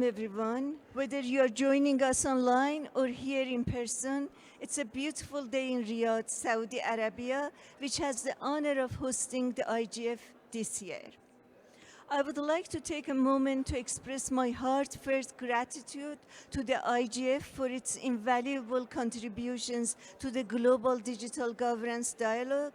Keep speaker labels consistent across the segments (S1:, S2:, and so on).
S1: everyone. Whether you are joining us online or here in person, it's a beautiful day in Riyadh, Saudi Arabia, which has the honor of hosting the IGF this year. I would like to take a moment to express my heartfelt gratitude to the IGF for its invaluable contributions to the global digital governance dialogue.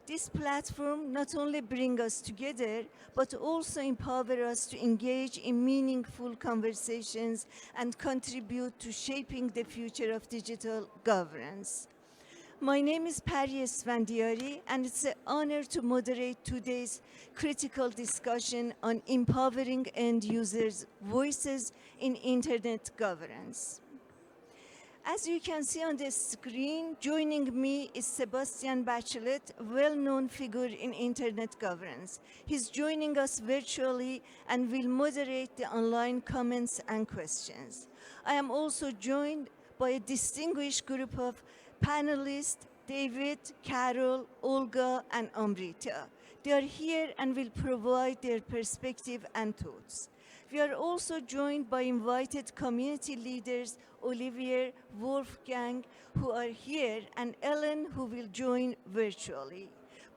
S1: This platform not only brings us together, but also empower us to engage in meaningful conversations and contribute to shaping the future of digital governance. My name is Pari Esfandiari, and it's an honor to moderate today's critical discussion on empowering end users' voices in internet governance. As you can see on the screen, joining me is Sebastian Bachelet, a well-known figure in internet governance. He's joining us virtually and will moderate the online comments and questions. I am also joined by a distinguished group of panelists, David, Carol, Olga, and Amrita. They are here and will provide their perspective and thoughts. We are also joined by invited community leaders, Olivier, Wolfgang, who are here, and Ellen, who will join virtually,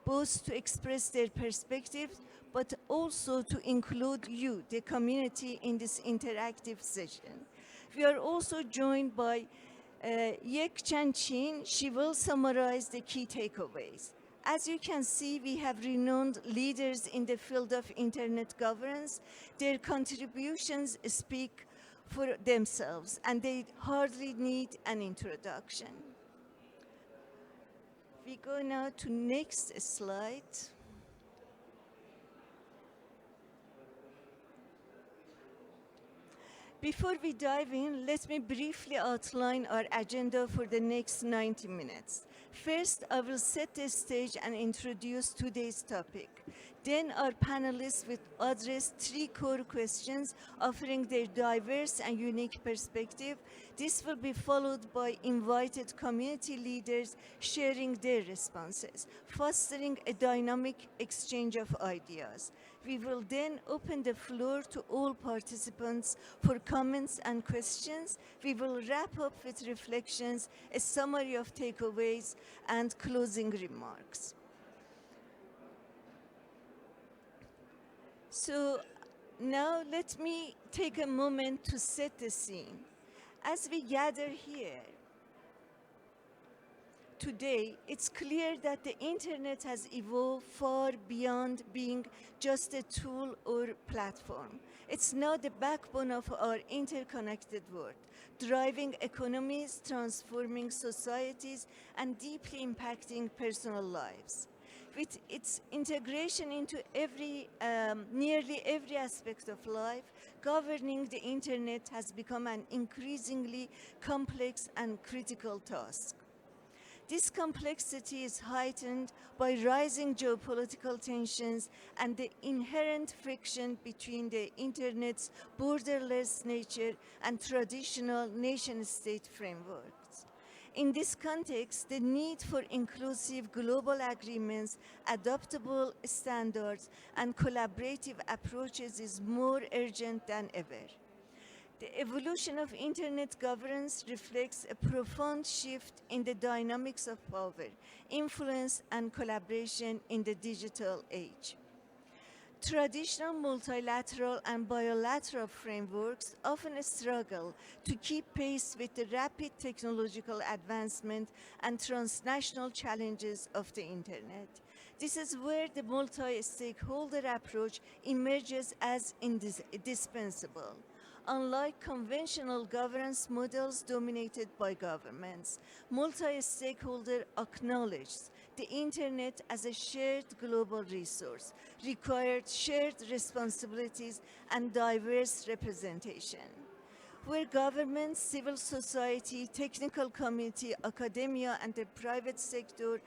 S1: both to express their perspectives, but also to include you, the community, in this interactive session. We are also joined by Yek Chan Chin. She will summarize the key takeaways. As you can see, we have renowned leaders in the field of internet governance. Their contributions speak for themselves, and they hardly need an introduction. We go now to next slide. Before we dive in, let me briefly outline our agenda for the next 90 minutes. First, I will set the stage and introduce today's topic. Then our panelists will address three core questions, offering their diverse and unique perspective. This will be followed by invited community leaders sharing their responses, fostering a dynamic exchange of ideas. We will then open the floor to all participants for comments and questions. We will wrap up with reflections, a summary of takeaways, and closing remarks. So now let me take a moment to set the scene. As we gather here today, it's clear that the internet has evolved far beyond being just a tool or platform. It's now the backbone of our interconnected world, driving economies, transforming societies, and deeply impacting personal lives. With its integration into nearly every aspect of life, governing the internet has become an increasingly complex and critical task. This complexity is heightened by rising geopolitical tensions and the inherent friction between the internet's borderless nature and traditional nation-state frameworks. In this context, the need for inclusive global agreements, adaptable standards, and collaborative approaches is more urgent than ever. The evolution of internet governance reflects a profound shift in the dynamics of power, influence, and collaboration in the digital age. Traditional multilateral and bilateral frameworks often struggle to keep pace with the rapid technological advancement and transnational challenges of the internet. This is where the multi-stakeholder approach emerges as indispensable. Unlike conventional governance models dominated by governments, multi-stakeholder acknowledges the internet as a shared global resource, required shared responsibilities and diverse representation. Where governments, civil society, technical community, academia, and the private sector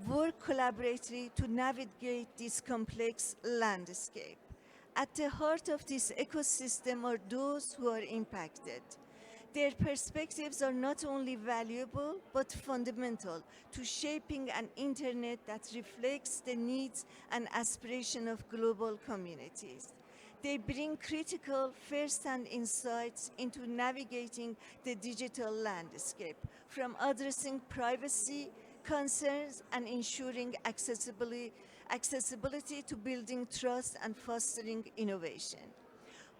S1: work collaboratively to navigate this complex landscape. At the heart of this ecosystem are those who are impacted. Their perspectives are not only valuable, but fundamental to shaping an internet that reflects the needs and aspirations of global communities. They bring critical first-hand insights into navigating the digital landscape, from addressing privacy concerns and ensuring accessibility to building trust and fostering innovation.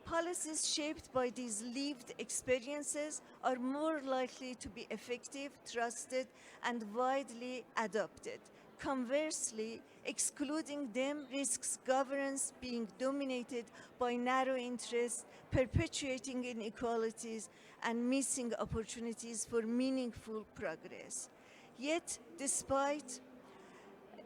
S1: Policies shaped by these lived experiences are more likely to be effective, trusted, and widely adopted. Conversely, excluding them risks governance being dominated by narrow interests, perpetuating inequalities, and missing opportunities for meaningful progress. Yet, despite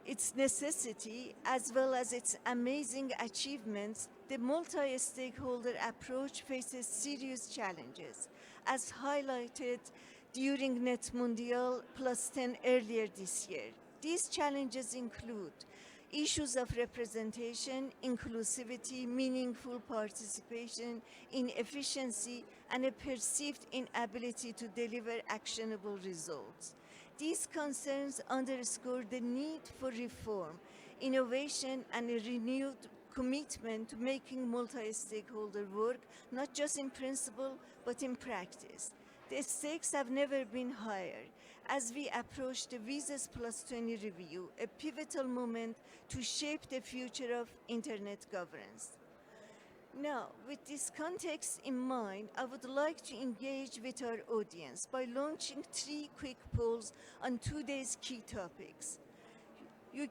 S1: its necessity as well as its amazing achievements, the multi-stakeholder approach faces serious challenges, as highlighted during Net Mundial Plus 10 earlier this year. These challenges include issues of representation, inclusivity, meaningful participation, inefficiency, and a perceived inability to deliver actionable results. These concerns underscore the need for reform, innovation, and a renewed commitment to making multi-stakeholder work not just in principle but in practice. The stakes have never been higher as we approach the Visas Plus 20 review, a pivotal moment to shape the future of internet governance. Now, with this context in mind, I would like to engage with our audience by launching 3 quick polls on today's key topics. You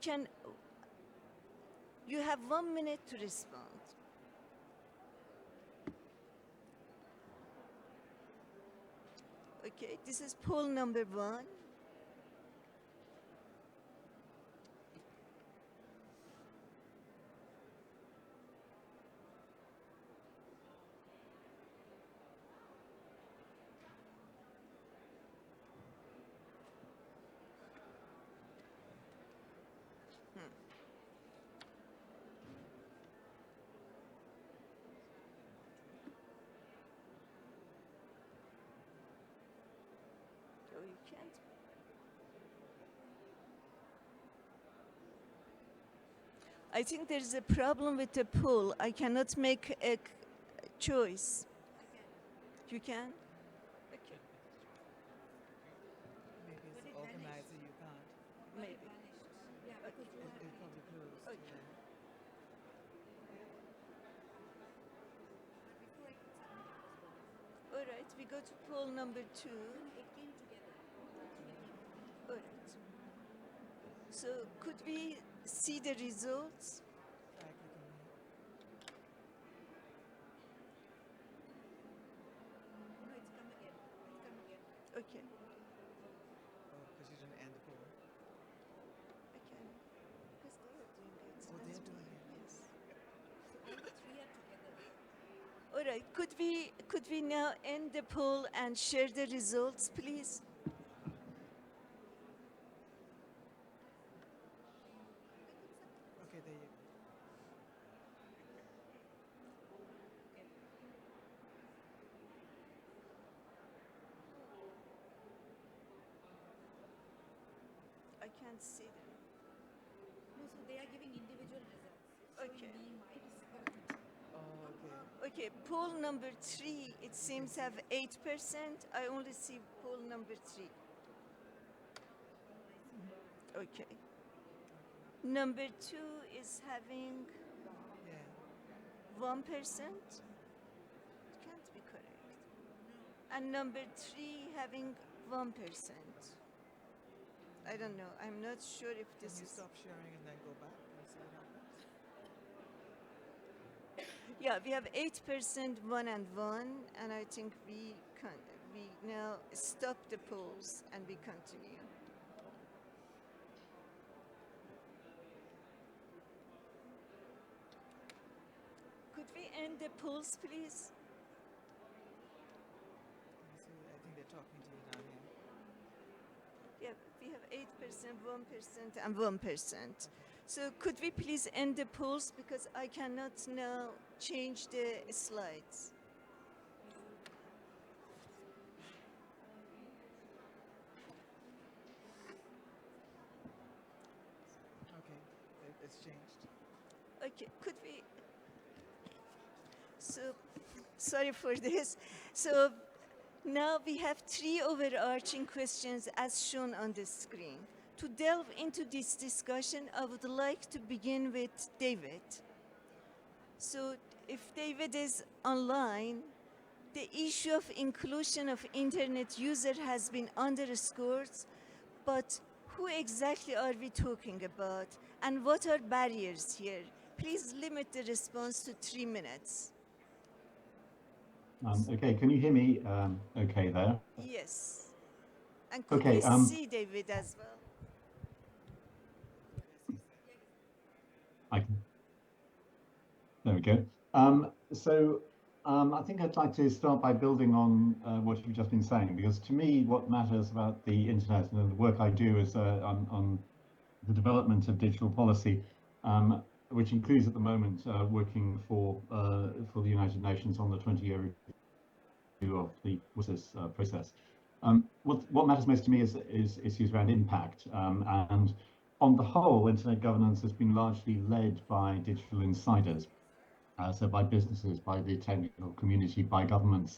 S1: have 1 minute to respond. Okay, this is poll number 1. Oh, you can't. I think there is a problem with the poll. I cannot make a choice. You can? Okay,
S2: Maybe it's the organizer, you can't.
S1: maybe.
S2: It probably closed.
S1: Okay.
S2: Yeah.
S1: All right, we go to poll number 2. All right. So could we see the results?
S2: Try clicking here.
S1: Okay,
S2: Oh, because you didn't end the poll.
S1: I can. Because they are doing it.
S2: Oh, they're
S1: as
S2: doing
S1: well.
S2: it.
S1: Yes. All right, could we now end the poll and share the results, please?
S2: Okay, there you go.
S1: I can't see them.
S3: No, so they are giving individual results.
S1: Okay.
S3: Showing me my result.
S2: Oh, okay.
S1: Okay, poll number 3, it seems have 8%. I only see poll number 3. Okay. Number 2 is having
S2: Yeah.
S1: 1%. It can't be correct. And number 3 having 1%. I don't know. I'm not sure if
S2: Can
S1: this
S2: you
S1: is.
S2: stop sharing and then go back and see what happens?
S1: Yeah, we have 8%, 1 and 1, and I think we now stop the polls and we continue. Could we end the polls, please?
S2: Can you see? I think they're talking to you down here.
S1: Yeah, we have 8%, 1%, and 1%. So could we please end the polls because I cannot now change the slides.
S2: Okay, it's changed.
S1: Okay, could we? So, sorry for this. So, now we have three overarching questions as shown on the screen. To delve into this discussion, I would like to begin with David. So, if David is online, the issue of inclusion of internet user has been underscored, but who exactly are we talking about and what are barriers here? Please limit the response to 3 minutes.
S4: Okay, can you hear me okay there?
S1: Yes. And could we
S4: Okay,
S1: see David as well?
S4: I can, there we go. I think I'd like to start by building on what you've just been saying, because to me, what matters about the internet and the work I do is on the development of digital policy, which includes at the moment working for the United Nations on the 20-year review of the process. What matters most to me is issues around impact, and on the whole, internet governance has been largely led by digital insiders, so by businesses, by the technical community, by government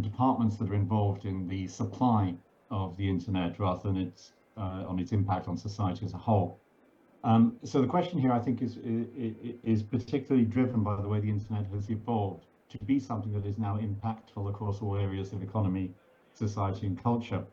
S4: departments that are involved in the supply of the internet rather than on its impact on society as a whole. So the question here, I think, is particularly driven by the way the internet has evolved to be something that is now impactful across all areas of economy, society, and culture.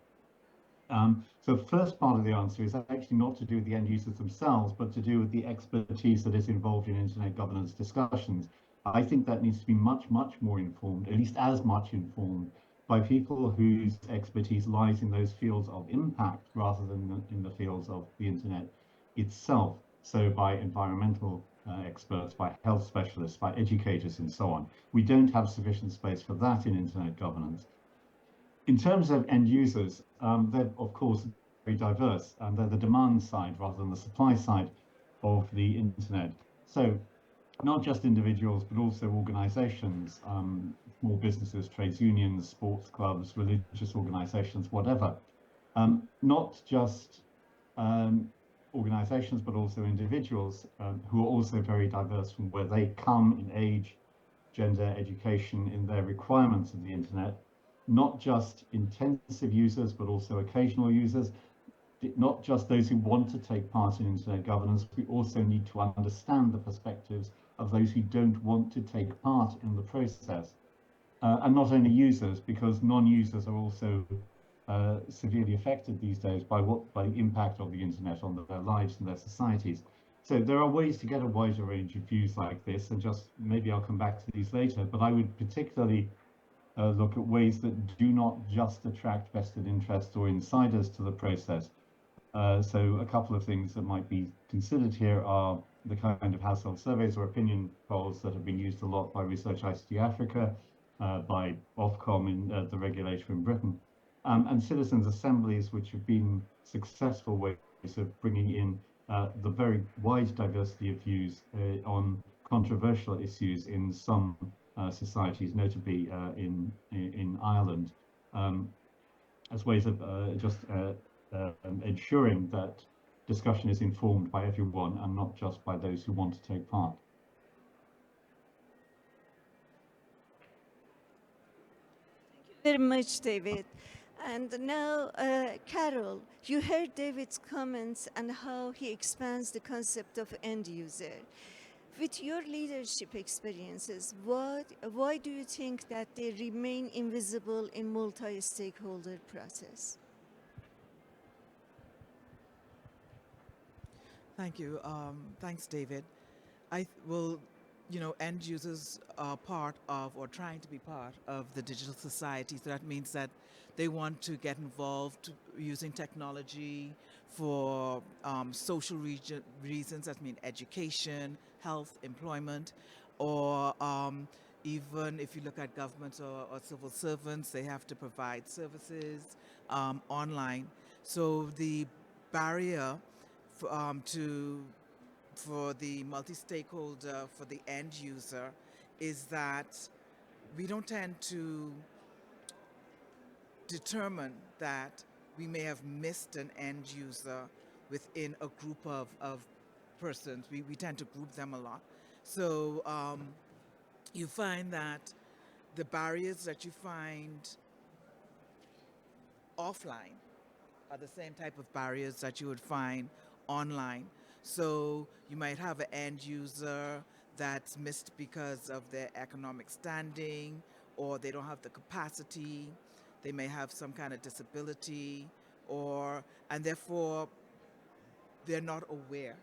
S4: So the first part of the answer is actually not to do with the end users themselves, but to do with the expertise that is involved in internet governance discussions. I think that needs to be much, much more informed, at least as much informed, by people whose expertise lies in those fields of impact rather than in the fields of the internet itself. So by environmental experts, by health specialists, by educators, and so on. We don't have sufficient space for that in internet governance. In terms of end users, they're of course very diverse, and they're the demand side rather than the supply side of the internet. So not just individuals, but also organizations, small businesses, trades unions, sports clubs, religious organizations, whatever. Not just organizations, but also individuals who are also very diverse from where they come in age, gender, education, in their requirements of the internet. Not just intensive users, but also occasional users. Not just those who want to take part in internet governance, we also need to understand the perspectives of those who don't want to take part in the process. And not only users, because non-users are also severely affected these days by the impact of the internet on their lives and their societies. So there are ways to get a wider range of views like this, and just maybe I'll come back to these later, but I would particularly look at ways that do not just attract vested interests or insiders to the process. So a couple of things that might be considered here are the kind of household surveys or opinion polls that have been used a lot by Research ICT Africa, by Ofcom, in the regulator in Britain, and citizens' assemblies, which have been successful ways of bringing in the very wide diversity of views on controversial issues in some societies, notably in Ireland, as ways of ensuring that discussion is informed by everyone and not just by those who want to take part.
S1: Very much, David. And now, Carol, you heard David's comments and how he expands the concept of end user. With your leadership experiences, why do you think that they remain invisible in multi-stakeholder process?
S2: Thank you. Thanks, David. End users are part of or trying to be part of the digital society. So that means that they want to get involved using technology for social reasons. That means education, health, employment, or even if you look at governments or civil servants, they have to provide services online. So the barrier for the multi-stakeholder, for the end user, is that we don't tend to determine that we may have missed an end user within a group of persons. We tend to group them a lot. So you find that the barriers that you find offline are the same type of barriers that you would find online. So you might have an end user that's missed because of their economic standing, or they don't have the capacity, they may have some kind of disability, or and therefore they're not aware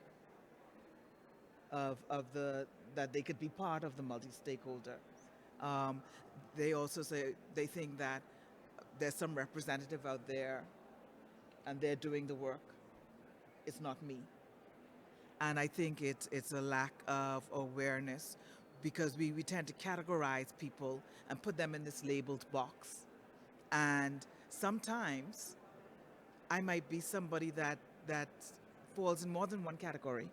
S2: of the that they could be part of the multi-stakeholder. Um, they also say they think that there's some representative out there and they're doing the work. It's not me. And I think it's a lack of awareness because we tend to categorize people and put them in this labeled box. And sometimes I might be somebody that falls in more than one category.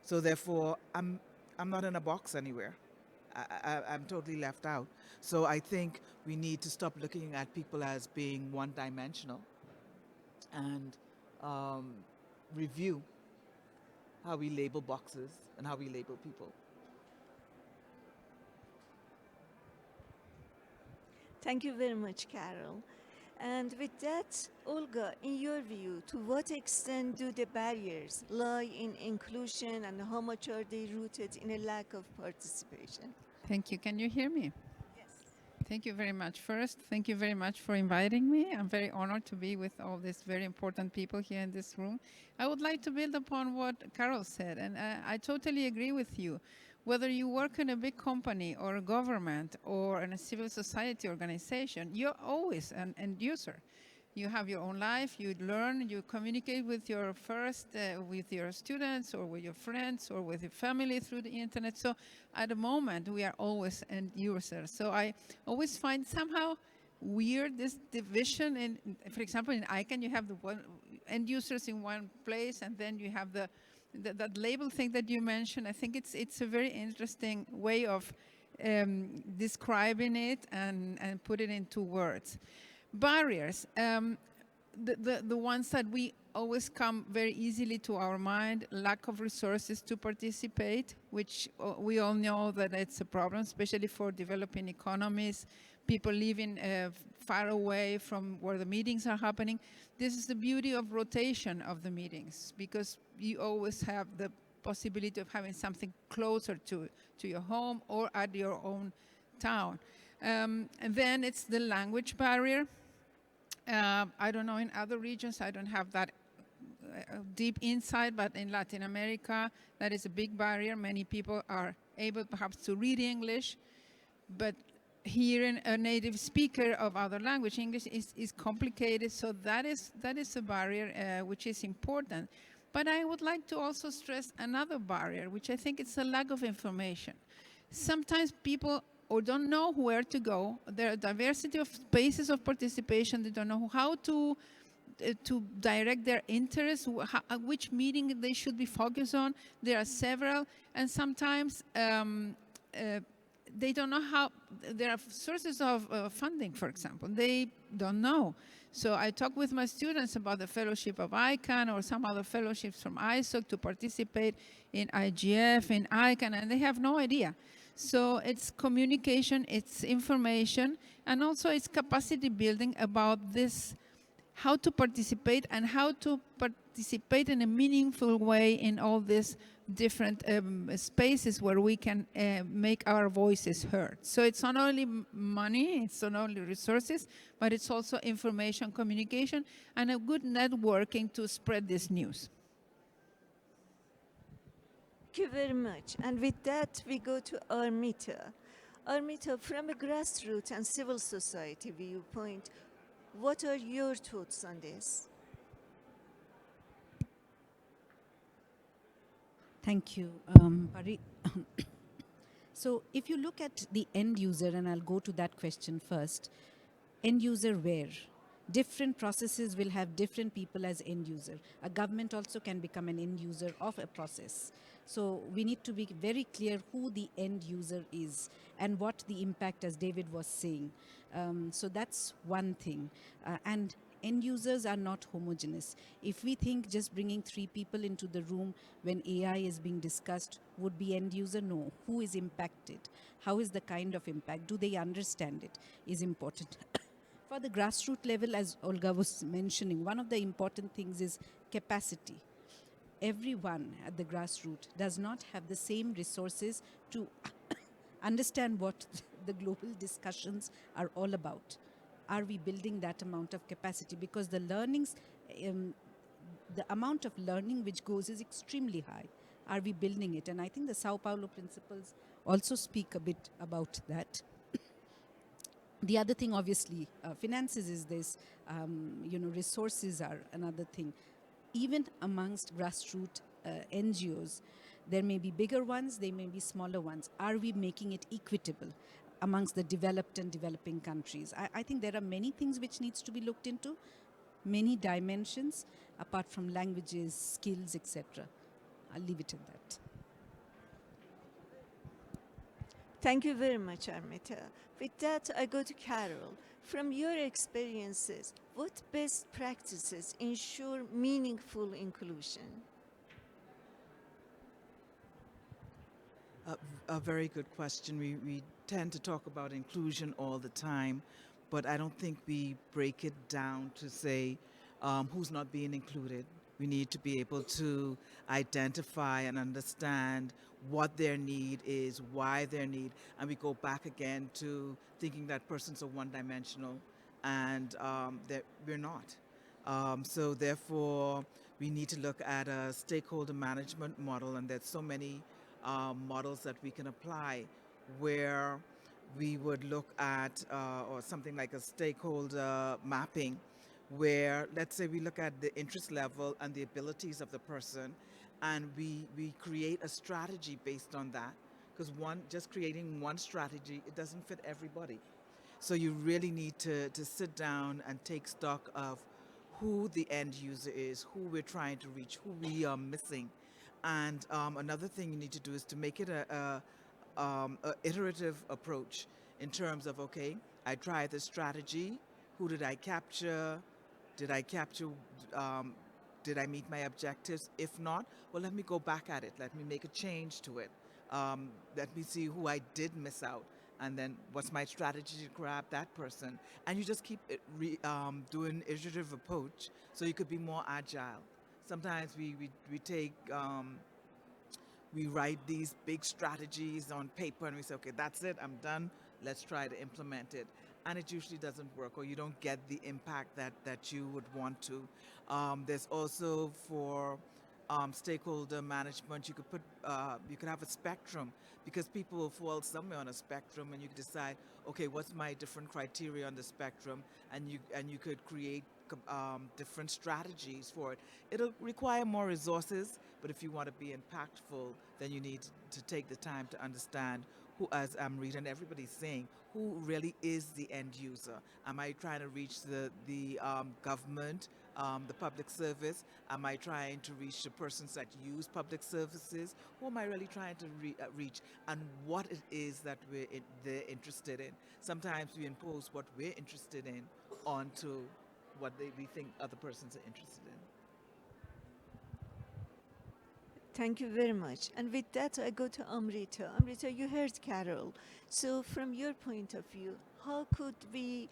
S2: So therefore, I'm not in a box anywhere. I'm totally left out. So I think we need to stop looking at people as being one-dimensional and um, review how we label boxes and how we label people.
S1: Thank you very much, Carol. And with that, Olga, in your view, to what extent do the barriers lie in inclusion and how much are they rooted in a lack of participation?
S5: Thank you. Can you hear me? Thank you very much. First, thank you very much for inviting me. I'm very honored to be with all these very important people here in this room. I would like to build upon what Carol said, and I totally agree with you. Whether you work in a big company or a government or in a civil society organization, you're always an end user. You have your own life, you learn, you communicate with your with your students or with your friends or with your family through the internet. So at the moment, we are always end users. So I always find somehow weird this division. For example, in ICANN, you have the end users in one place, and then you have that label thing that you mentioned. I think it's a very interesting way of describing it and put it into words. Barriers, the ones that we always come very easily to our mind, lack of resources to participate, which we all know that it's a problem, especially for developing economies, people living far away from where the meetings are happening. This is the beauty of rotation of the meetings, because you always have the possibility of having something closer to your home or at your own town. And then it's the language barrier. I don't know in other regions, I don't have that deep insight, but in Latin America, that is a big barrier. Many people are able perhaps to read English, but hearing a native speaker of other language, English is complicated. So that is a barrier which is important. But I would like to also stress another barrier, which I think it's a lack of information. Sometimes people or don't know where to go. There are diversity of spaces of participation. They don't know how to direct their interests, which meeting they should be focused on. There are several, and sometimes they don't know how. There are sources of funding, for example. They don't know. So I talk with my students about the fellowship of ICANN or some other fellowships from ISOC to participate in IGF, in ICANN, and they have no idea. So it's communication, it's information, and also it's capacity building about this, how to participate and how to participate in a meaningful way in all these different spaces where we can make our voices heard. So it's not only money, it's not only resources, but it's also information, communication, and a good networking to spread this news.
S1: Thank you very much. And with that, we go to Armita. Armita, from a grassroots and civil society viewpoint, what are your thoughts on this?
S3: Thank you, Pari. So if you look at the end user, and I'll go to that question first, end user where? Different processes will have different people as end user. A government also can become an end user of a process. So we need to be very clear who the end user is and what the impact, as David was saying. So that's one thing. And End users are not homogeneous. If we think just bringing 3 people into the room when AI is being discussed would be end user, no. Who is impacted? How is the kind of impact? Do they understand it? Is important. For the grassroots level, as Olga was mentioning, one of the important things is capacity. Everyone at the grassroots does not have the same resources to understand what the global discussions are all about. Are we building that amount of capacity? Because the learnings, the amount of learning which goes is extremely high. Are we building it? And I think the Sao Paulo principles also speak a bit about that. The other thing, obviously, finances is this, resources are another thing. Even amongst grassroots NGOs, there may be bigger ones, there may be smaller ones. Are we making it equitable amongst the developed and developing countries? I think there are many things which needs to be looked into, many dimensions, apart from languages, skills, etc. I'll leave it at that.
S1: Thank you very much, Armita. With that, I go to Carol. From your experiences, what best practices ensure meaningful inclusion?
S2: A very good question. We tend to talk about inclusion all the time, but I don't think we break it down to say who's not being included. We need to be able to identify and understand what their need is, why their need, and we go back again to thinking that persons are one-dimensional, and that we're not. So therefore, we need to look at a stakeholder management model, and there's so many models that we can apply where we would look at or something like a stakeholder mapping where let's say we look at the interest level and the abilities of the person and we create a strategy based on that because just creating one strategy, it doesn't fit everybody. So you really need to sit down and take stock of who the end user is, who we're trying to reach, who we are missing. And another thing you need to do is to make it a iterative approach in terms of, okay, I tried this strategy, who did I capture? Did I capture, did I meet my objectives? If not, well, let me go back at it. Let me make a change to it. Let me see who I did miss out. And then what's my strategy to grab that person? And you just keep doing iterative approach so you could be more agile. Sometimes we take, we write these big strategies on paper and we say, okay, that's it, I'm done, let's try to implement it. And it usually doesn't work or you don't get the impact that you would want to. There's also for stakeholder management, you could have a spectrum because people will fall somewhere on a spectrum and you could decide, okay, what's my different criteria on the spectrum, and you could create different strategies for it. It'll require more resources, but if you want to be impactful, then you need to take the time to understand who, as I'm reading, everybody's saying, who really is the end user? Am I trying to reach the government, the public service? Am I trying to reach the persons that use public services? Who am I really trying to reach? And what it is that they're interested in. Sometimes we impose what we're interested in onto what we think other persons are interested in.
S1: Thank you very much. And with that, I go to Amrita. Amrita, you heard Carol. So from your point of view, how could we,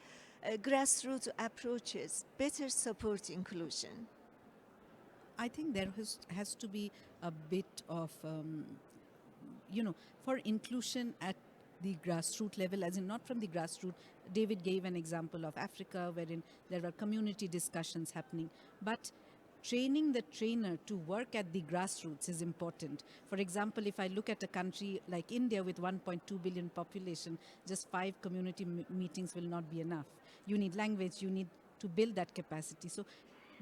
S1: grassroots approaches, better support inclusion?
S3: I think there has to be a bit of, for inclusion at the grassroots level, as in not from the grassroots. David gave an example of Africa, wherein there were community discussions happening. But training the trainer to work at the grassroots is important. For example, if I look at a country like India with 1.2 billion population, just 5 community meetings will not be enough. You need language, you need to build that capacity. So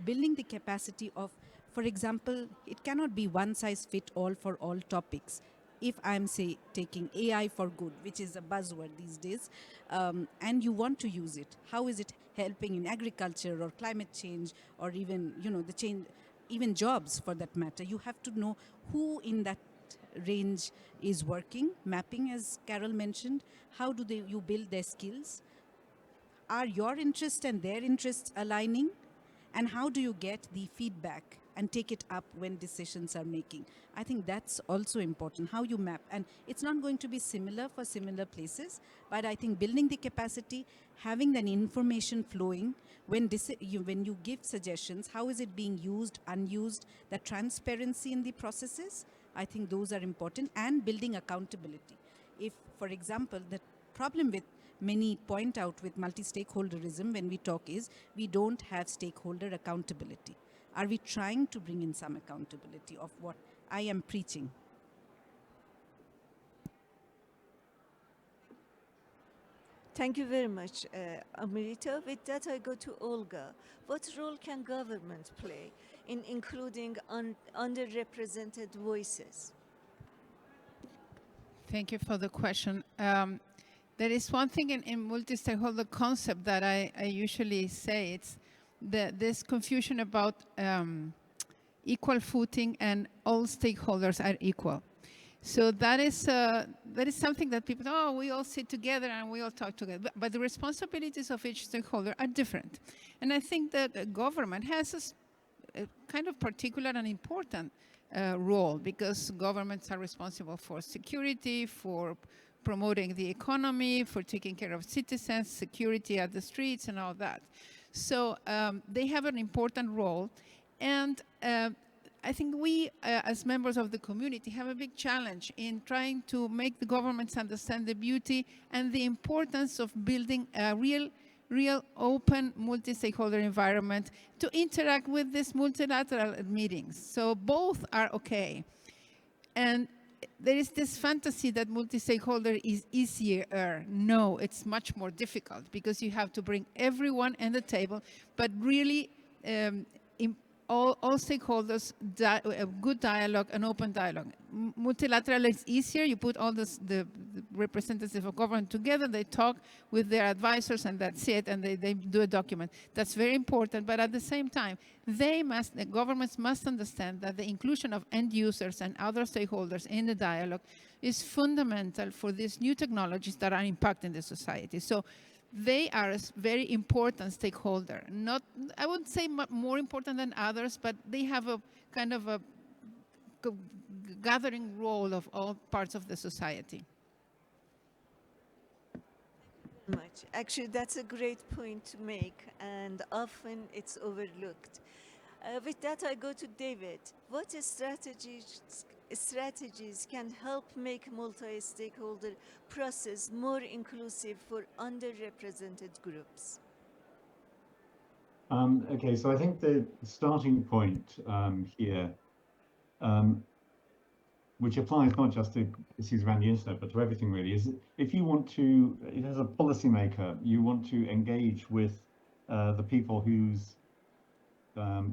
S3: building the capacity of, for example, it cannot be one size fit all for all topics. If I'm, say, taking AI for good, which is a buzzword these days, and you want to use it, how is it helping in agriculture or climate change or even, the change, even jobs for that matter? You have to know who in that range is working, mapping, as Carol mentioned. How do you build their skills? Are your interests and their interests aligning? And how do you get the feedback and take it up when decisions are making? I think that's also important, how you map. And it's not going to be similar for similar places, but I think building the capacity, having that information flowing, when you give suggestions, how is it being used, unused, the transparency in the processes, I think those are important, and building accountability. If, for example, the problem with many point out with multi-stakeholderism when we talk is we don't have stakeholder accountability. Are we trying to bring in some accountability of what I am preaching?
S1: Thank you very much, Amrita. With that, I go to Olga. What role can government play in including underrepresented voices?
S5: Thank you for the question. There is one thing in multi-stakeholder concept that I usually say, it's this confusion about equal footing and all stakeholders are equal. So that is something that people, oh, we all sit together and we all talk together. But the responsibilities of each stakeholder are different. And I think that the government has a kind of particular and important role, because governments are responsible for security, for promoting the economy, for taking care of citizens, security at the streets and all that. So they have an important role. And I think we, as members of the community, have a big challenge in trying to make the governments understand the beauty and the importance of building a real open multi-stakeholder environment to interact with these multilateral meetings. So both are okay. And there is this fantasy that multi-stakeholder is easier. No, it's much more difficult, because you have to bring everyone at the table, but really all stakeholders, a good dialogue, an open dialogue. Multilateral is easier. You put all the representatives of government together, they talk with their advisors, and that's it, and they do a document. That's very important, but at the same time, the governments must understand that the inclusion of end users and other stakeholders in the dialogue is fundamental for these new technologies that are impacting the society. So they are a very important stakeholder. Not, I wouldn't say more important than others, but they have a kind of a gathering role of all parts of the society.
S1: Much. Actually, that's a great point to make, and often it's overlooked. With that, I go to David. What strategies can help make multi-stakeholder process more inclusive for underrepresented groups?
S4: Okay, so I think the starting point here, which applies not just to issues around the internet, but to everything really, is if you want to, as a policymaker, you want to engage with the people whose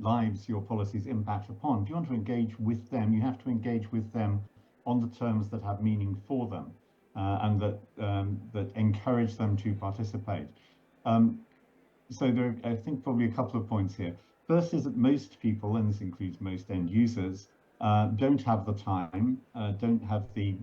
S4: lives your policies impact upon. If you want to engage with them, you have to engage with them on the terms that have meaning for them and that encourage them to participate. So there are, I think, probably a couple of points here. First is that most people, and this includes most end users, don't have the time, don't have the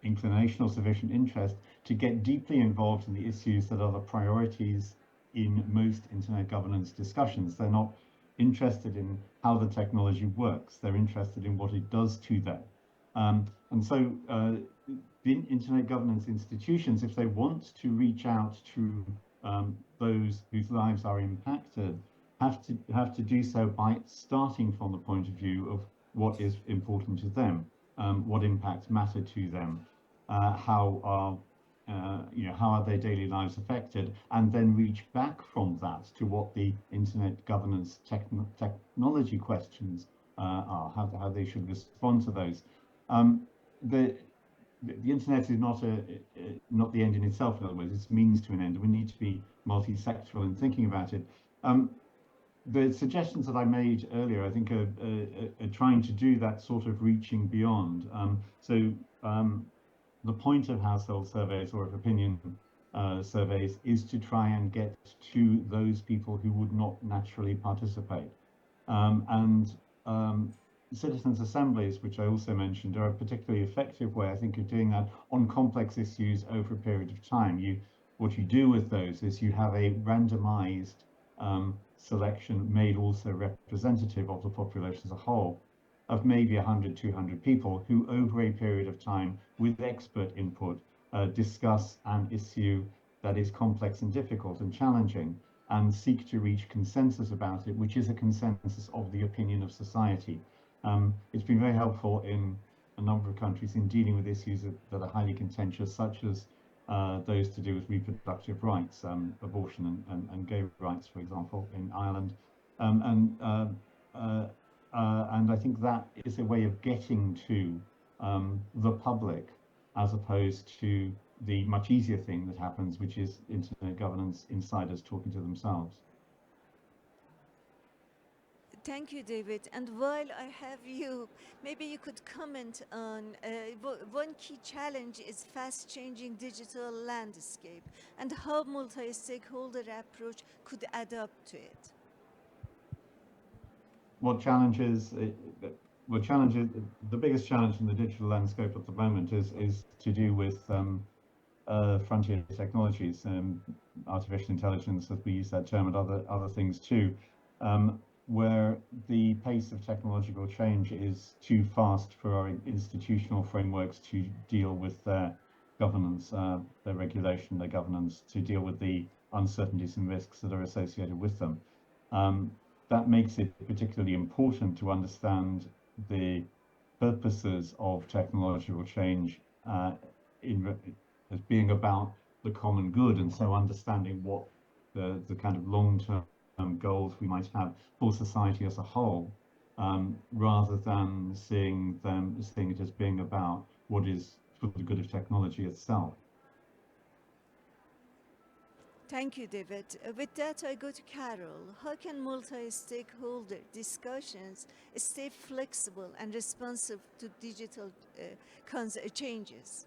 S4: inclination or sufficient interest to get deeply involved in the issues that are the priorities in most internet governance discussions. They're not interested in how the technology works. They're interested in what it does to them. And so the internet governance institutions, if they want to reach out to those whose lives are impacted, have to do so by starting from the point of view of what is important to them, what impacts matter to them, how are their daily lives affected, and then reach back from that to what the internet governance technology questions are, how they should respond to those. The internet is not the end in itself, in other words, it's means to an end. We need to be multi-sectoral in thinking about it. The suggestions that I made earlier, I think, are trying to do that sort of reaching beyond. The point of household surveys or of opinion surveys is to try and get to those people who would not naturally participate. Citizens' assemblies, which I also mentioned, are a particularly effective way, I think, of doing that on complex issues over a period of time. What you do with those is you have a randomized selection made also representative of the population as a whole, of maybe 100, 200 people who over a period of time with expert input discuss an issue that is complex and difficult and challenging and seek to reach consensus about it, which is a consensus of the opinion of society. It's been very helpful in a number of countries in dealing with issues that are highly contentious, such as those to do with reproductive rights, abortion and gay rights, for example, in Ireland. And I think that is a way of getting to the public as opposed to the much easier thing that happens, which is internet governance insiders talking to themselves.
S1: Thank you, David. And while I have you, maybe you could comment on one key challenge is fast-changing digital landscape and how multi-stakeholder approach could adapt to it.
S4: The biggest challenge in the digital landscape at the moment is to do with frontier technologies, artificial intelligence, as we use that term, and other things too, where the pace of technological change is too fast for our institutional frameworks to deal with their governance, their regulation, their governance, to deal with the uncertainties and risks that are associated with them. That makes it particularly important to understand the purposes of technological change as being about the common good, and so understanding what the kind of long-term goals we might have for society as a whole, rather than seeing it as being about what is for the good of technology itself.
S1: Thank you, David. With that, I go to Carol. How can multi-stakeholder discussions stay flexible and responsive to digital changes?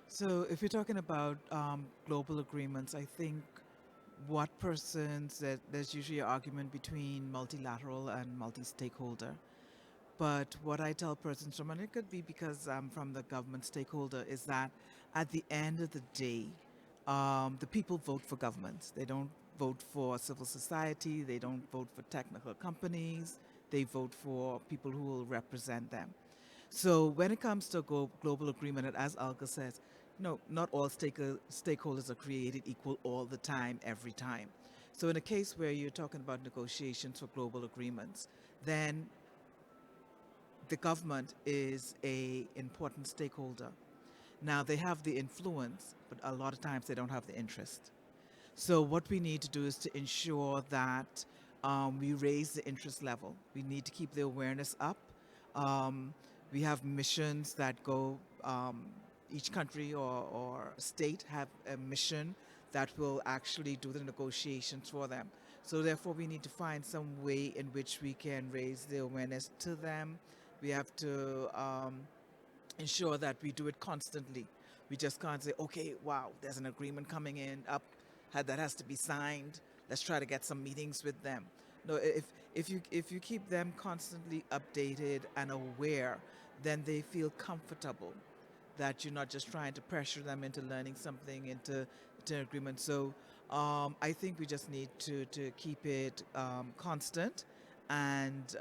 S2: So if you're talking about global agreements, I think there's usually an argument between multilateral and multi-stakeholder. But what I tell persons from, and it could be because I'm from the government stakeholder, is that at the end of the day, the people vote for governments. They don't vote for civil society. They don't vote for technical companies. They vote for people who will represent them. So when it comes to global agreement, and as Alka says, not all stakeholders are created equal all the time, every time. So in a case where you're talking about negotiations for global agreements, then the government is an important stakeholder. Now, they have the influence, but a lot of times they don't have the interest. So what we need to do is to ensure that we raise the interest level. We need to keep the awareness up. We have missions that go, each country or state have a mission that will actually do the negotiations for them. So therefore, we need to find some way in which we can raise the awareness to them. We have to ensure that we do it constantly. We just can't say, okay, wow, there's an agreement coming in up that has to be signed. Let's try to get some meetings with them. No, if you keep them constantly updated and aware, then they feel comfortable that you're not just trying to pressure them into learning something, into an agreement. So I think we just need to keep it constant. And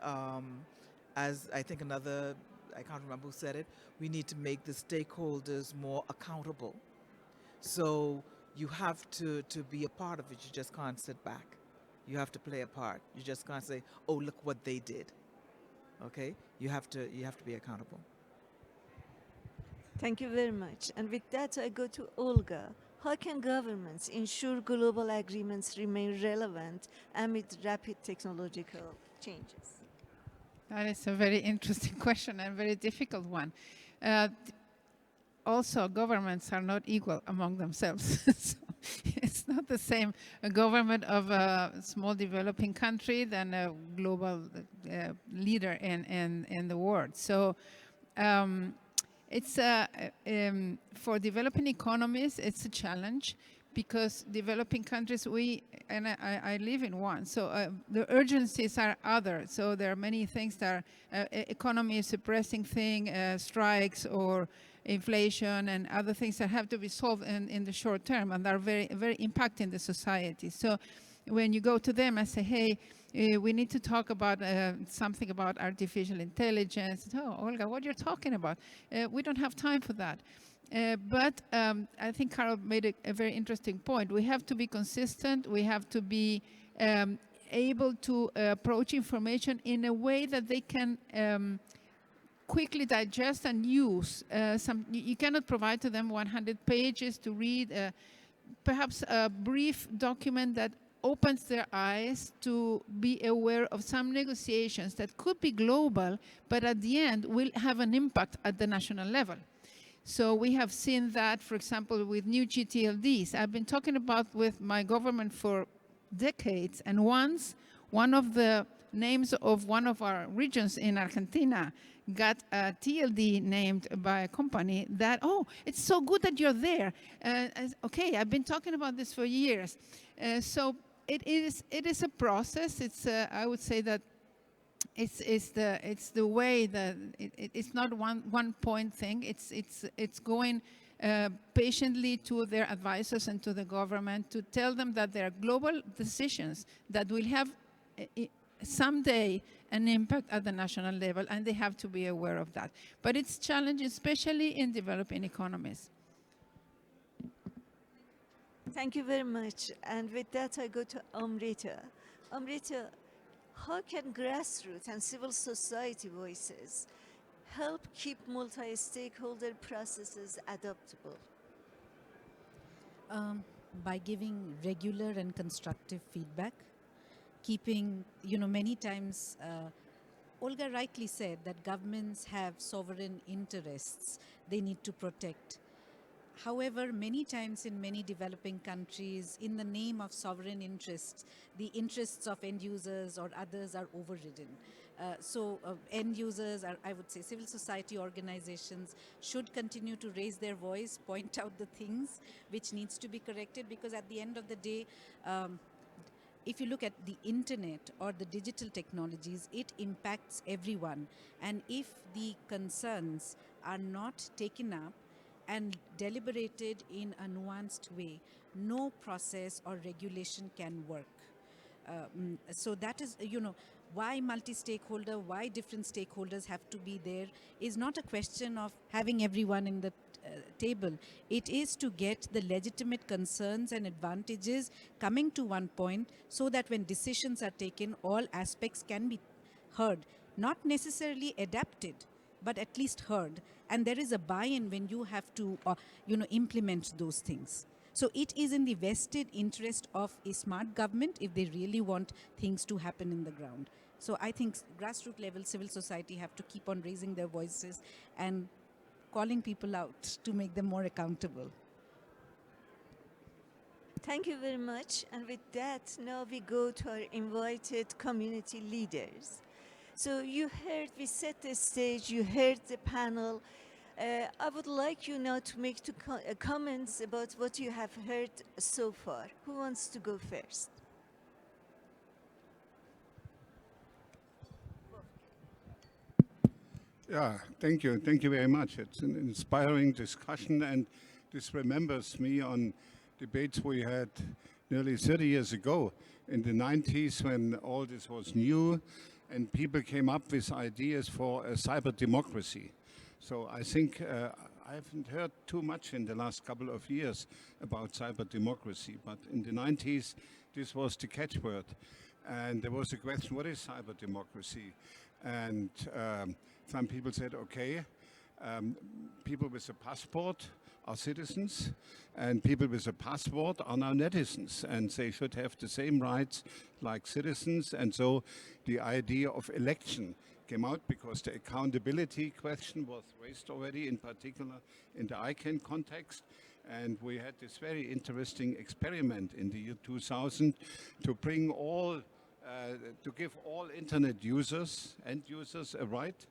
S2: as I think I can't remember who said it, we need to make the stakeholders more accountable. So you have to be a part of it. You just can't sit back. You have to play a part. You just can't say, oh, look what they did. Okay? You have to be accountable.
S1: Thank you very much. And with that, I go to Olga. How can governments ensure global agreements remain relevant amid rapid technological changes?
S5: That is a very interesting question and very difficult one. Also, governments are not equal among themselves. So it's not the same a government of a small developing country than a global leader in the world. So it's for developing economies, it's a challenge because developing countries, I live in one, so the urgencies are other. So there are many things that are economy is a pressing thing, strikes or inflation and other things that have to be solved in the short term and are very, very impacting the society. So when you go to them and say, hey, we need to talk about something about artificial intelligence. Oh, Olga, what you're talking about? We don't have time for that. But I think Carol made a very interesting point. We have to be consistent. We have to be able to approach information in a way that they can quickly digest and use. You cannot provide to them 100 pages to read. Perhaps a brief document that opens their eyes to be aware of some negotiations that could be global, but at the end will have an impact at the national level. So we have seen that, for example, with new GTLDs. I've been talking about with my government for decades, and once one of the names of one of our regions in Argentina got a TLD named by a company that, oh, it's so good that you're there. Okay, I've been talking about this for years. So it is a process. It's I would say that it's the way that it's not one point thing. It's going patiently to their advisors and to the government to tell them that there are global decisions that will have someday an impact at the national level, and they have to be aware of that. But it's challenging, especially in developing economies.
S1: Thank you very much. And with that, I go to Amrita. Amrita, how can grassroots and civil society voices help keep multi-stakeholder processes adaptable?
S3: By giving regular and constructive feedback, keeping, many times, Olga rightly said that governments have sovereign interests they need to protect. However, many times in many developing countries, in the name of sovereign interests, the interests of end users or others are overridden. So end users, I would say civil society organizations, should continue to raise their voice, point out the things which needs to be corrected, because at the end of the day, if you look at the internet or the digital technologies, it impacts everyone. And if the concerns are not taken up and deliberated in a nuanced way, no process or regulation can work. So that is, why multi-stakeholder, why different stakeholders have to be there is not a question of having everyone in the table. It is to get the legitimate concerns and advantages coming to one point, so that when decisions are taken, all aspects can be heard, not necessarily adapted, but at least heard. And there is a buy-in when you have to, implement those things. So it is in the vested interest of a smart government if they really want things to happen in the ground. So I think grassroots level civil society have to keep on raising their voices and calling people out to make them more accountable.
S1: Thank you very much. And with that, now we go to our invited community leaders. So you heard, we set the stage, you heard the panel. I would like you now to make comments about what you have heard so far. Who wants to go first?
S6: Yeah, thank you. Thank you very much. It's an inspiring discussion, and this remembers me on debates we had nearly 30 years ago in the 90s, when all this was new and people came up with ideas for a cyber democracy. So I think I haven't heard too much in the last couple of years about cyber democracy, but in the 90s this was the catchword. And there was a question, what is cyber democracy? And some people said, okay, people with a passport are citizens, and people with a passport are now netizens, and they should have the same rights like citizens. And so the idea of election came out, because the accountability question was raised already, in particular in the ICANN context. And we had this very interesting experiment in the year 2000 to bring all, to give all internet users, end users, a right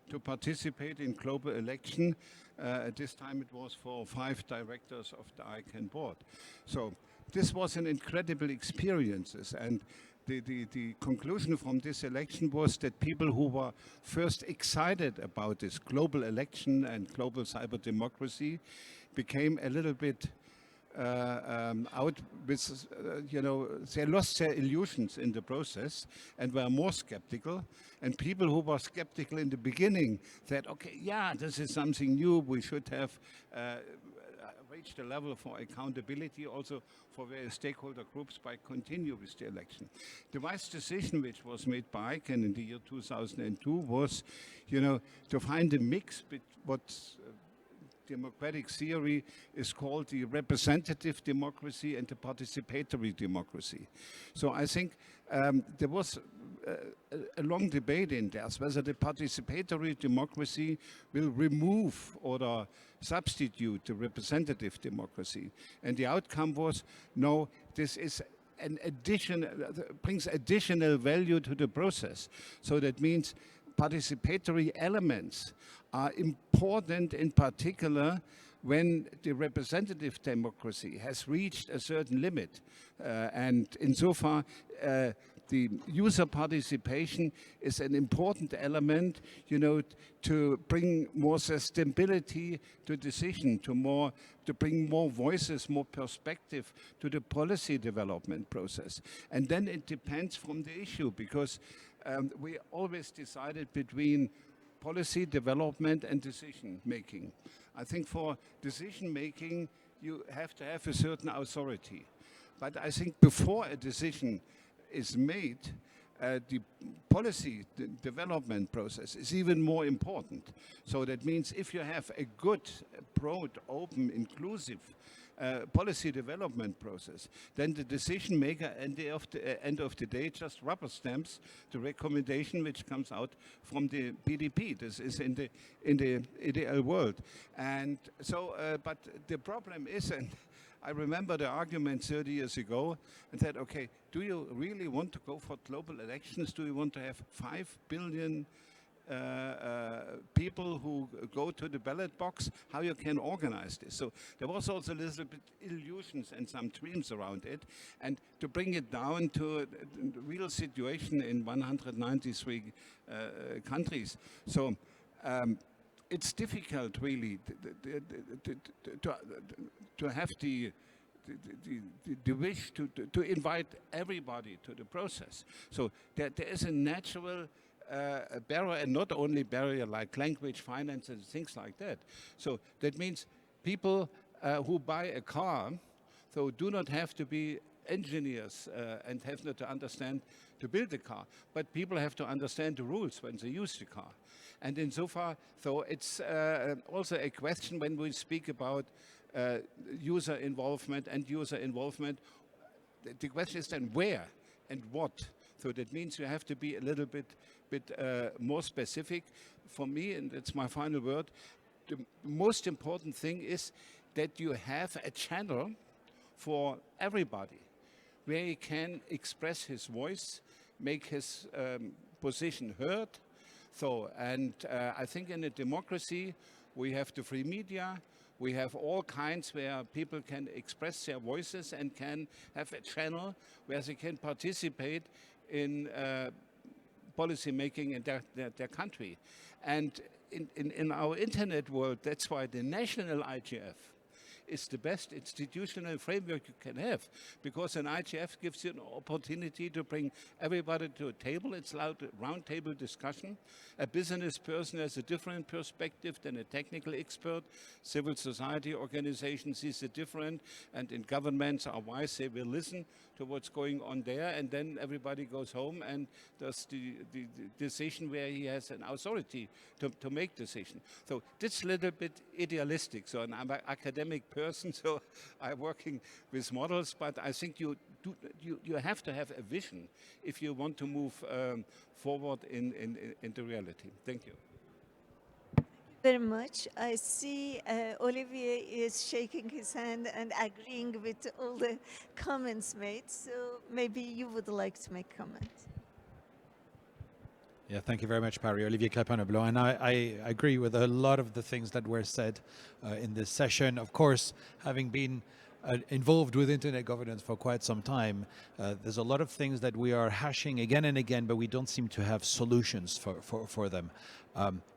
S6: to participate in global election. At this time it was for 5 directors of the ICANN board. So this was an incredible experience, and the conclusion from this election was that people who were first excited about this global election and global cyber democracy became a little bit out with, they lost their illusions in the process and were more skeptical. And people who were skeptical in the beginning said, okay, yeah, this is something new. We should have reached a level for accountability also for various stakeholder groups by continuing with the election. The wise decision which was made by ICANN in the year 2002 was, to find a mix between what democratic theory is called the representative democracy and the participatory democracy. So I think there was a long debate in there whether the participatory democracy will remove or substitute the representative democracy. And the outcome was, no, this is an addition, brings additional value to the process. So that means participatory elements are important in particular when the representative democracy has reached a certain limit. And insofar, the user participation is an important element, to bring more sustainability to decision, to bring more voices, more perspective to the policy development process. And then it depends from the issue, because we always decided between policy development and decision making. I think for decision making, you have to have a certain authority. But I think before a decision is made, the policy development process is even more important. So that means if you have a good, broad, open, inclusive policy development process, then the decision maker at the end of the day just rubber stamps the recommendation which comes out from the BDP. This is in the ideal world. And so, but the problem is, and I remember the argument 30 years ago and said, okay, do you really want to go for global elections? Do you want to have 5 billion people who go to the ballot box? How you can organize this? So there was also a little bit illusions and some dreams around it. And to bring it down to the real situation in 193 countries. So it's difficult really to have the wish to invite everybody to the process. So there is a natural barrier, and not only barrier like language, finance, and things like that. So that means people who buy a car, so do not have to be engineers and have not to understand to build a car, but people have to understand the rules when they use the car. And insofar, so it's also a question when we speak about user involvement and user involvement. The question is then where and what. So that means you have to be a little bit more specific. For me, and it's my final word, the most important thing is that you have a channel for everybody where he can express his voice, make his position heard. So, and I think in a democracy, we have the free media, we have all kinds where people can express their voices and can have a channel where they can participate in policy making in their country. And in our internet world, that's why the national IGF is the best institutional framework you can have, because an IGF gives you an opportunity to bring everybody to a table. It's allowed a round table discussion. A business person has a different perspective than a technical expert. Civil society organizations sees it different, and in governments are wise, they will listen to what's going on there, and then everybody goes home and does the decision where he has an authority to make decision. So this a little bit idealistic. So I'm an academic person, so I'm working with models, but I think you have to have a vision if you want to move forward into reality. Thank you.
S1: Very much. I see Olivier is shaking his hand and agreeing with all the comments made. So maybe you would like to make comments.
S7: Yeah, thank you very much, Barry. Olivier Clepin-Leblond. And I agree with a lot of the things that were said in this session. Of course, having been involved with internet governance for quite some time. There's a lot of things that we are hashing again and again, but we don't seem to have solutions for them.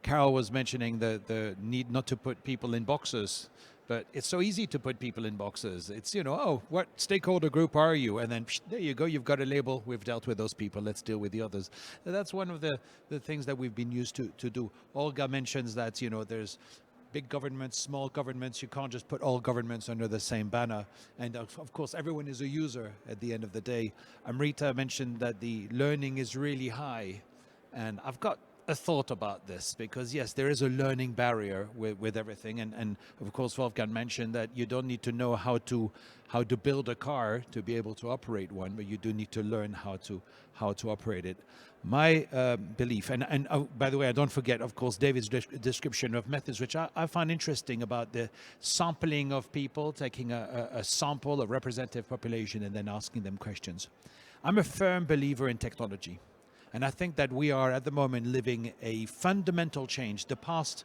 S7: Carol was mentioning the need not to put people in boxes, but it's so easy to put people in boxes. It's, you know, oh, what stakeholder group are you? And then there you go, you've got a label. We've dealt with those people. Let's deal with the others. That's one of the things that we've been used to do. Olga mentions that, you know, there's big governments, small governments. You can't just put all governments under the same banner. And of course, everyone is a user at the end of the day. Amrita mentioned that the learning is really high. And I've got a thought about this, because yes, there is a learning barrier with everything, and of course Wolfgang mentioned that you don't need to know how to build a car to be able to operate one, but you do need to learn how to operate it. My belief, and by the way, I don't forget, of course, David's description of methods, which I find interesting, about the sampling of people, taking a sample of representative population and then asking them questions. I'm a firm believer in technology. And I think that we are at the moment living a fundamental change, the past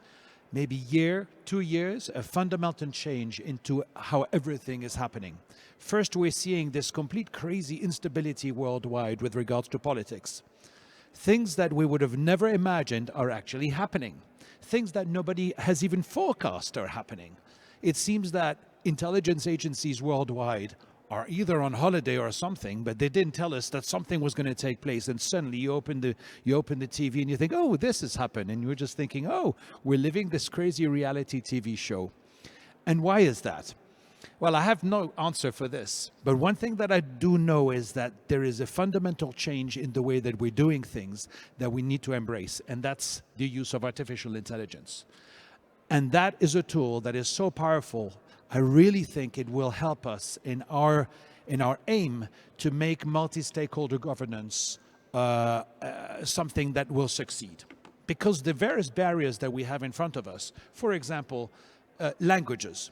S7: maybe year, 2 years, a fundamental change into how everything is happening. First, we're seeing this complete crazy instability worldwide with regards to politics. Things that we would have never imagined are actually happening. Things that nobody has even forecast are happening. It seems that intelligence agencies worldwide are either on holiday or something, but they didn't tell us that something was going to take place. And suddenly you open the TV and you think, oh, this has happened. And you're just thinking, oh, we're living this crazy reality TV show. And why is that? Well, I have no answer for this. But one thing that I do know is that there is a fundamental change in the way that we're doing things that we need to embrace. And that's the use of artificial intelligence. And that is a tool that is so powerful. I really think it will help us in our aim to make multi-stakeholder governance something that will succeed. Because the various barriers that we have in front of us, for example, languages.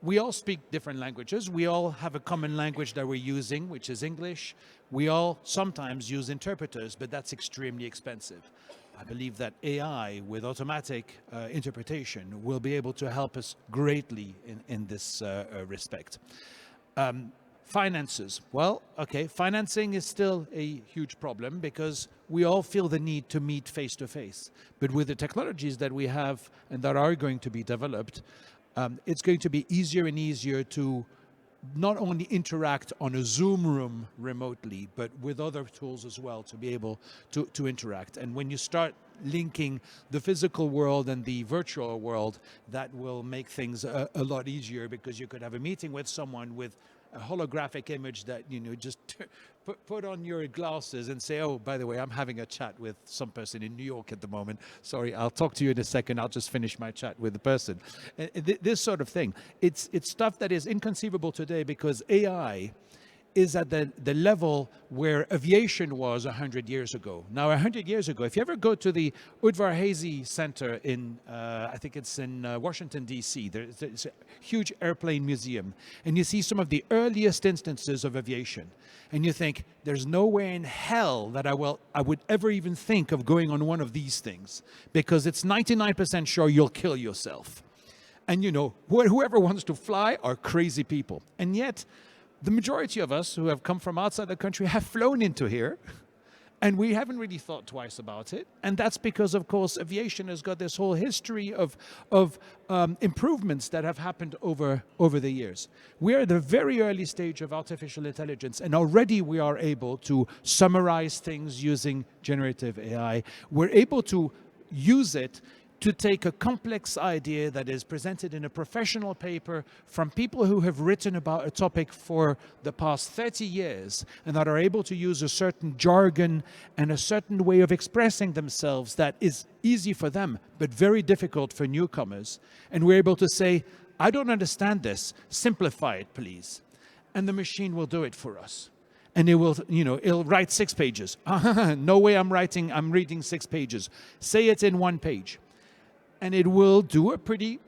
S7: We all speak different languages. We all have a common language that we're using, which is English. We all sometimes use interpreters, but that's extremely expensive. I believe that AI with automatic interpretation will be able to help us greatly in this respect. Finances. Well, okay, financing is still a huge problem because we all feel the need to meet face to face. But with the technologies that we have and that are going to be developed, it's going to be easier and easier to not only interact on a Zoom room remotely, but with other tools as well to be able to interact. And when you start linking the physical world and the virtual world, that will make things a lot easier, because you could have a meeting with someone with a holographic image that, you know, just put on your glasses and say, oh, by the way, I'm having a chat with some person in New York at the moment. Sorry, I'll talk to you in a second. I'll just finish my chat with the person. This sort of thing. It's stuff that is inconceivable today, because AI is at the level where aviation was 100 years ago. Now, 100 years ago, if you ever go to the Udvar-Hazy Center in, I think it's in Washington, D.C., there's a huge airplane museum, and you see some of the earliest instances of aviation, and you think, there's no way in hell that I would ever even think of going on one of these things, because it's 99% sure you'll kill yourself. And you know, whoever wants to fly are crazy people. And yet, the majority of us who have come from outside the country have flown into here, and we haven't really thought twice about it. And that's because, of course, aviation has got this whole history of improvements that have happened over the years. We're at the very early stage of artificial intelligence, and already we are able to summarize things using generative AI. We're able to use it to take a complex idea that is presented in a professional paper from people who have written about a topic for the past 30 years and that are able to use a certain jargon and a certain way of expressing themselves that is easy for them, but very difficult for newcomers. And we're able to say, I don't understand this, simplify it, please. And the machine will do it for us. And it will, you know, it'll write 6 pages. No way I'm reading 6 pages. Say it in 1 page. And it will do a pretty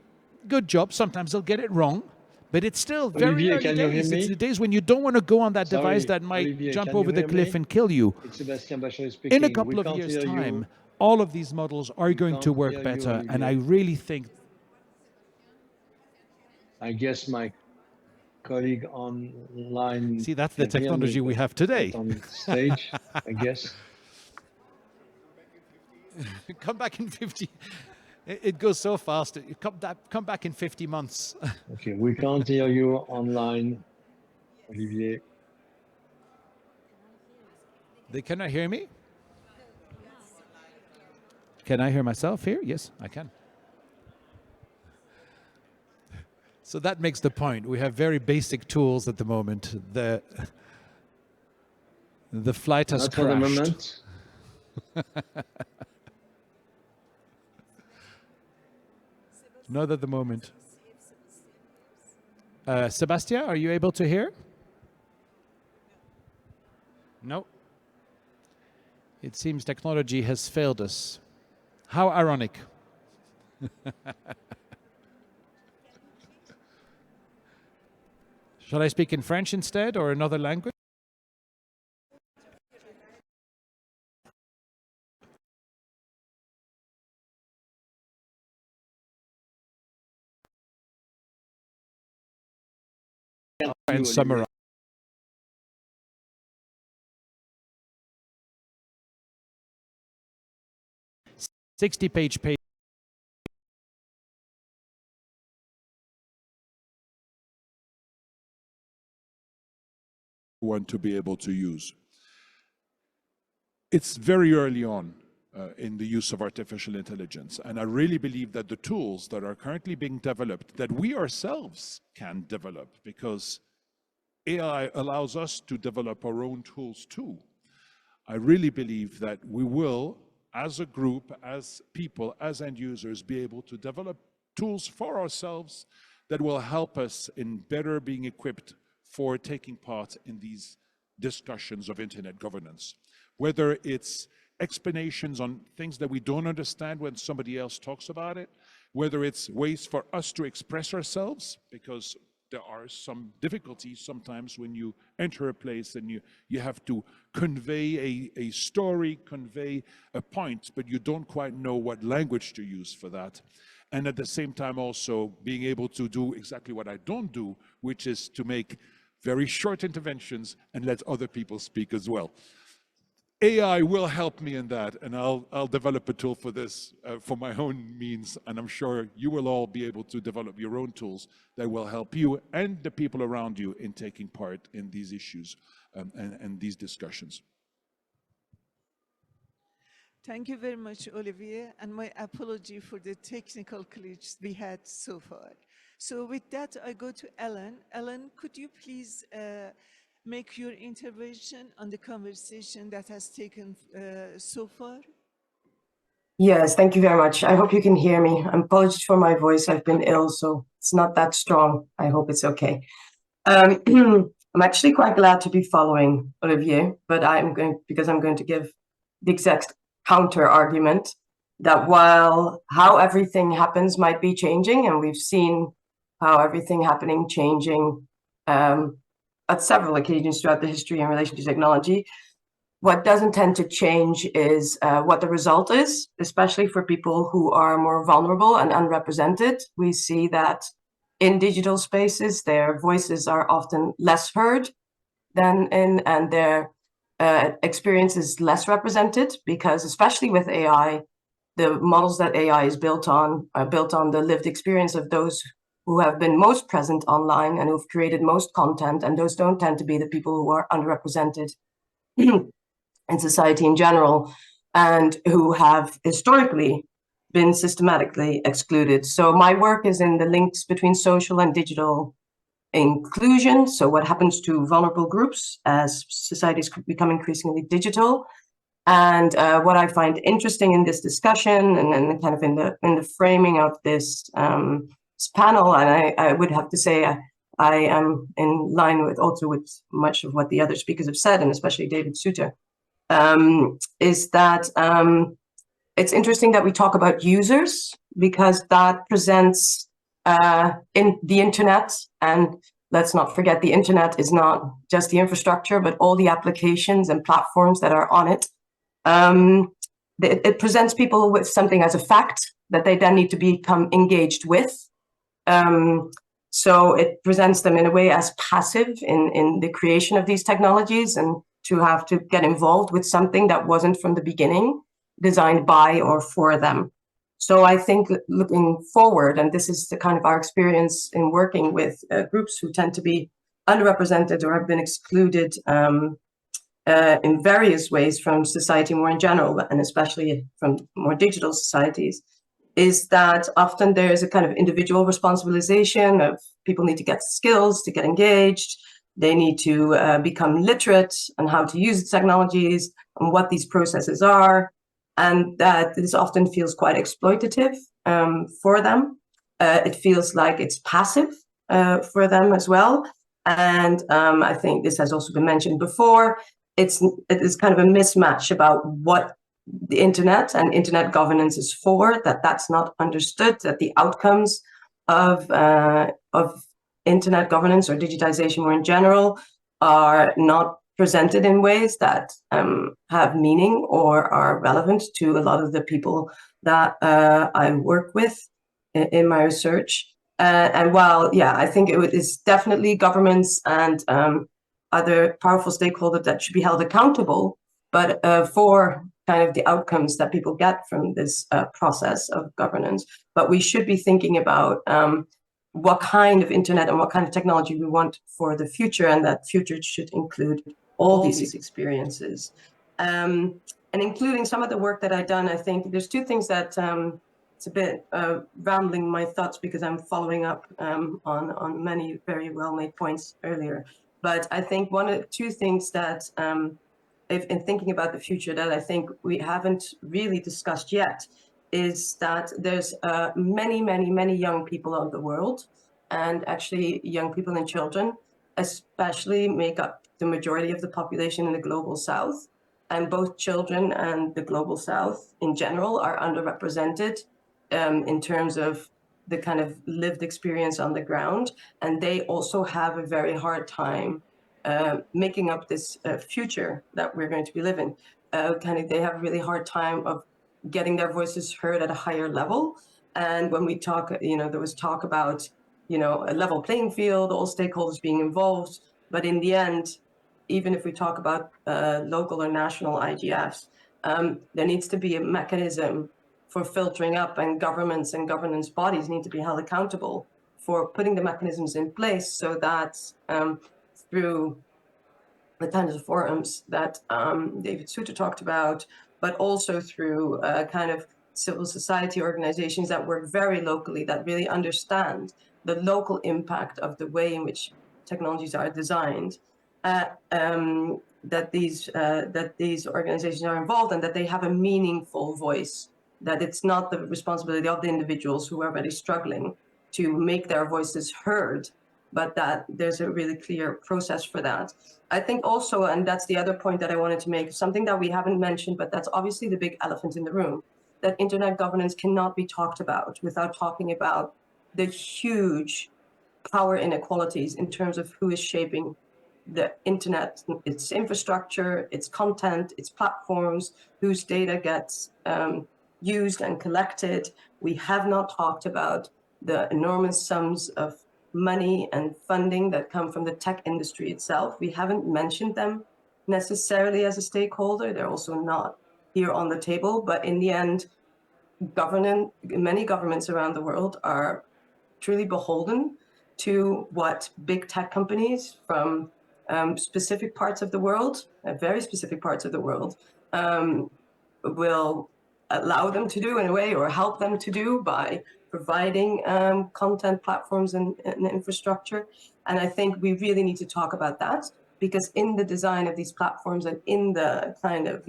S7: good job. Sometimes they'll get it wrong, but it's still very
S8: Olivier,
S7: early
S8: can you hear
S7: days.
S8: me?
S7: It's the days when you don't want to go on that
S8: Sorry,
S7: device that might
S8: Olivier,
S7: jump
S8: can
S7: over
S8: you
S7: the
S8: hear
S7: cliff
S8: me?
S7: and kill you.
S8: It's Sébastien Bachelot speaking.
S7: In a
S8: We
S7: couple of
S8: can't
S7: years'
S8: hear you.
S7: time, all of these models are going to
S8: can't
S7: work
S8: hear you,
S7: better. And
S8: Olivier.
S7: I really think
S8: I guess colleague online.
S7: See, that's the
S8: can hear me,
S7: technology we
S8: but
S7: have today.
S8: not on stage, I guess.
S7: Come back in 50. It goes so fast. Come back in 50 months.
S8: Okay, we can't hear you online, Olivier.
S7: They cannot hear me? Can I hear myself here? Yes, I can. So that makes the point. We have very basic tools at the moment. The flight has
S8: Not for the
S7: crashed.
S8: moment.
S7: Not at the moment. Sebastien, are you able to hear? No. It seems technology has failed us. How ironic. Shall I speak in French instead or another language? And summarize. 60-page paper.
S9: Want to be able to use. It's very early on in the use of artificial intelligence, and I really believe that the tools that are currently being developed, that we ourselves can develop, because AI allows us to develop our own tools too. I really believe that we will, as a group, as people, as end users, be able to develop tools for ourselves that will help us in better being equipped for taking part in these discussions of internet governance. Whether it's explanations on things that we don't understand when somebody else talks about it, whether it's ways for us to express ourselves, because there are some difficulties sometimes when you enter a place and you have to convey a story, convey a point, but you don't quite know what language to use for that. And at the same time also being able to do exactly what I don't do, which is to make very short interventions and let other people speak as well. AI will help me in that, and I'll develop a tool for this for my own means, and I'm sure you will all be able to develop your own tools that will help you and the people around you in taking part in these issues and these discussions.
S1: Thank you very much, Olivier, and my apology for the technical glitch we had so far. So with that, I go to Ellen. Ellen, could you please make your intervention on the conversation that has taken so far?
S10: Yes, thank you very much. I hope you can hear me. Apologies for my voice. I've been ill, so it's not that strong. I hope it's okay. I'm actually quite glad to be following Olivier, but I'm going to give the exact counter argument that while how everything happens might be changing, and we've seen how everything happening changing at several occasions throughout the history in relation to technology, what doesn't tend to change is what the result is, especially for people who are more vulnerable and unrepresented. We see that in digital spaces, their voices are often less heard than and their experience is less represented, because especially with AI, the models that AI is built on are built on the lived experience of those who have been most present online and who've created most content, and those don't tend to be the people who are underrepresented in society in general, and who have historically been systematically excluded. So my work is in the links between social and digital inclusion. So what happens to vulnerable groups as societies become increasingly digital. And what I find interesting in this discussion and kind of in the framing of this panel, and I would have to say I am in line with much of what the other speakers have said, and especially David Suter, is that it's interesting that we talk about users, because that presents in the internet, and let's not forget the internet is not just the infrastructure, but all the applications and platforms that are on it. It presents people with something as a fact that they then need to become engaged with. So it presents them in a way as passive in the creation of these technologies, and to have to get involved with something that wasn't from the beginning designed by or for them. So I think looking forward, and this is the kind of our experience in working with groups who tend to be underrepresented or have been excluded in various ways from society more in general, and especially from more digital societies, is that often there's a kind of individual responsibilization of people need to get skills to get engaged. They need to become literate on how to use technologies and what these processes are. And that this often feels quite exploitative for them. It feels like it's passive for them as well. And I think this has also been mentioned before. It is kind of a mismatch about what the internet and internet governance is for, that's not understood, that the outcomes of internet governance or digitization more in general are not presented in ways that have meaning or are relevant to a lot of the people that I work with in my research. And while, yeah, I think it is definitely governments and other powerful stakeholders that should be held accountable, but for kind of the outcomes that people get from this process of governance. But we should be thinking about what kind of internet and what kind of technology we want for the future, and that future should include all these experiences. And including some of the work that I've done, I think there's two things that it's a bit rambling my thoughts because I'm following up on many very well-made points earlier. But I think one of two things that if in thinking about the future that I think we haven't really discussed yet is that there's many young people of the world, and actually young people and children especially make up the majority of the population in the global south, and both children and the global south in general are underrepresented in terms of the kind of lived experience on the ground, and they also have a very hard time making up this future that we're going to be living. They have a really hard time of getting their voices heard at a higher level. And when we talk, there was talk about, a level playing field, all stakeholders being involved. But in the end, even if we talk about local or national IGFs, there needs to be a mechanism for filtering up, and governments and governance bodies need to be held accountable for putting the mechanisms in place so that through the kinds of forums that David Suter talked about, but also through kind of civil society organizations that work very locally, that really understand the local impact of the way in which technologies are designed, that these organizations are involved and that they have a meaningful voice, that it's not the responsibility of the individuals who are already struggling to make their voices heard, but that there's a really clear process for that. I think also, and that's the other point that I wanted to make, something that we haven't mentioned, but that's obviously the big elephant in the room, that internet governance cannot be talked about without talking about the huge power inequalities in terms of who is shaping the internet, its infrastructure, its content, its platforms, whose data gets used and collected. We have not talked about the enormous sums of money and funding that come from the tech industry itself. We haven't mentioned them necessarily as a stakeholder. They're also not here on the table, but in the end, many governments around the world are truly beholden to what big tech companies from specific parts of the world, very specific parts of the world, will allow them to do in a way, or help them to do by providing content platforms and infrastructure. And I think we really need to talk about that, because in the design of these platforms and in the kind of,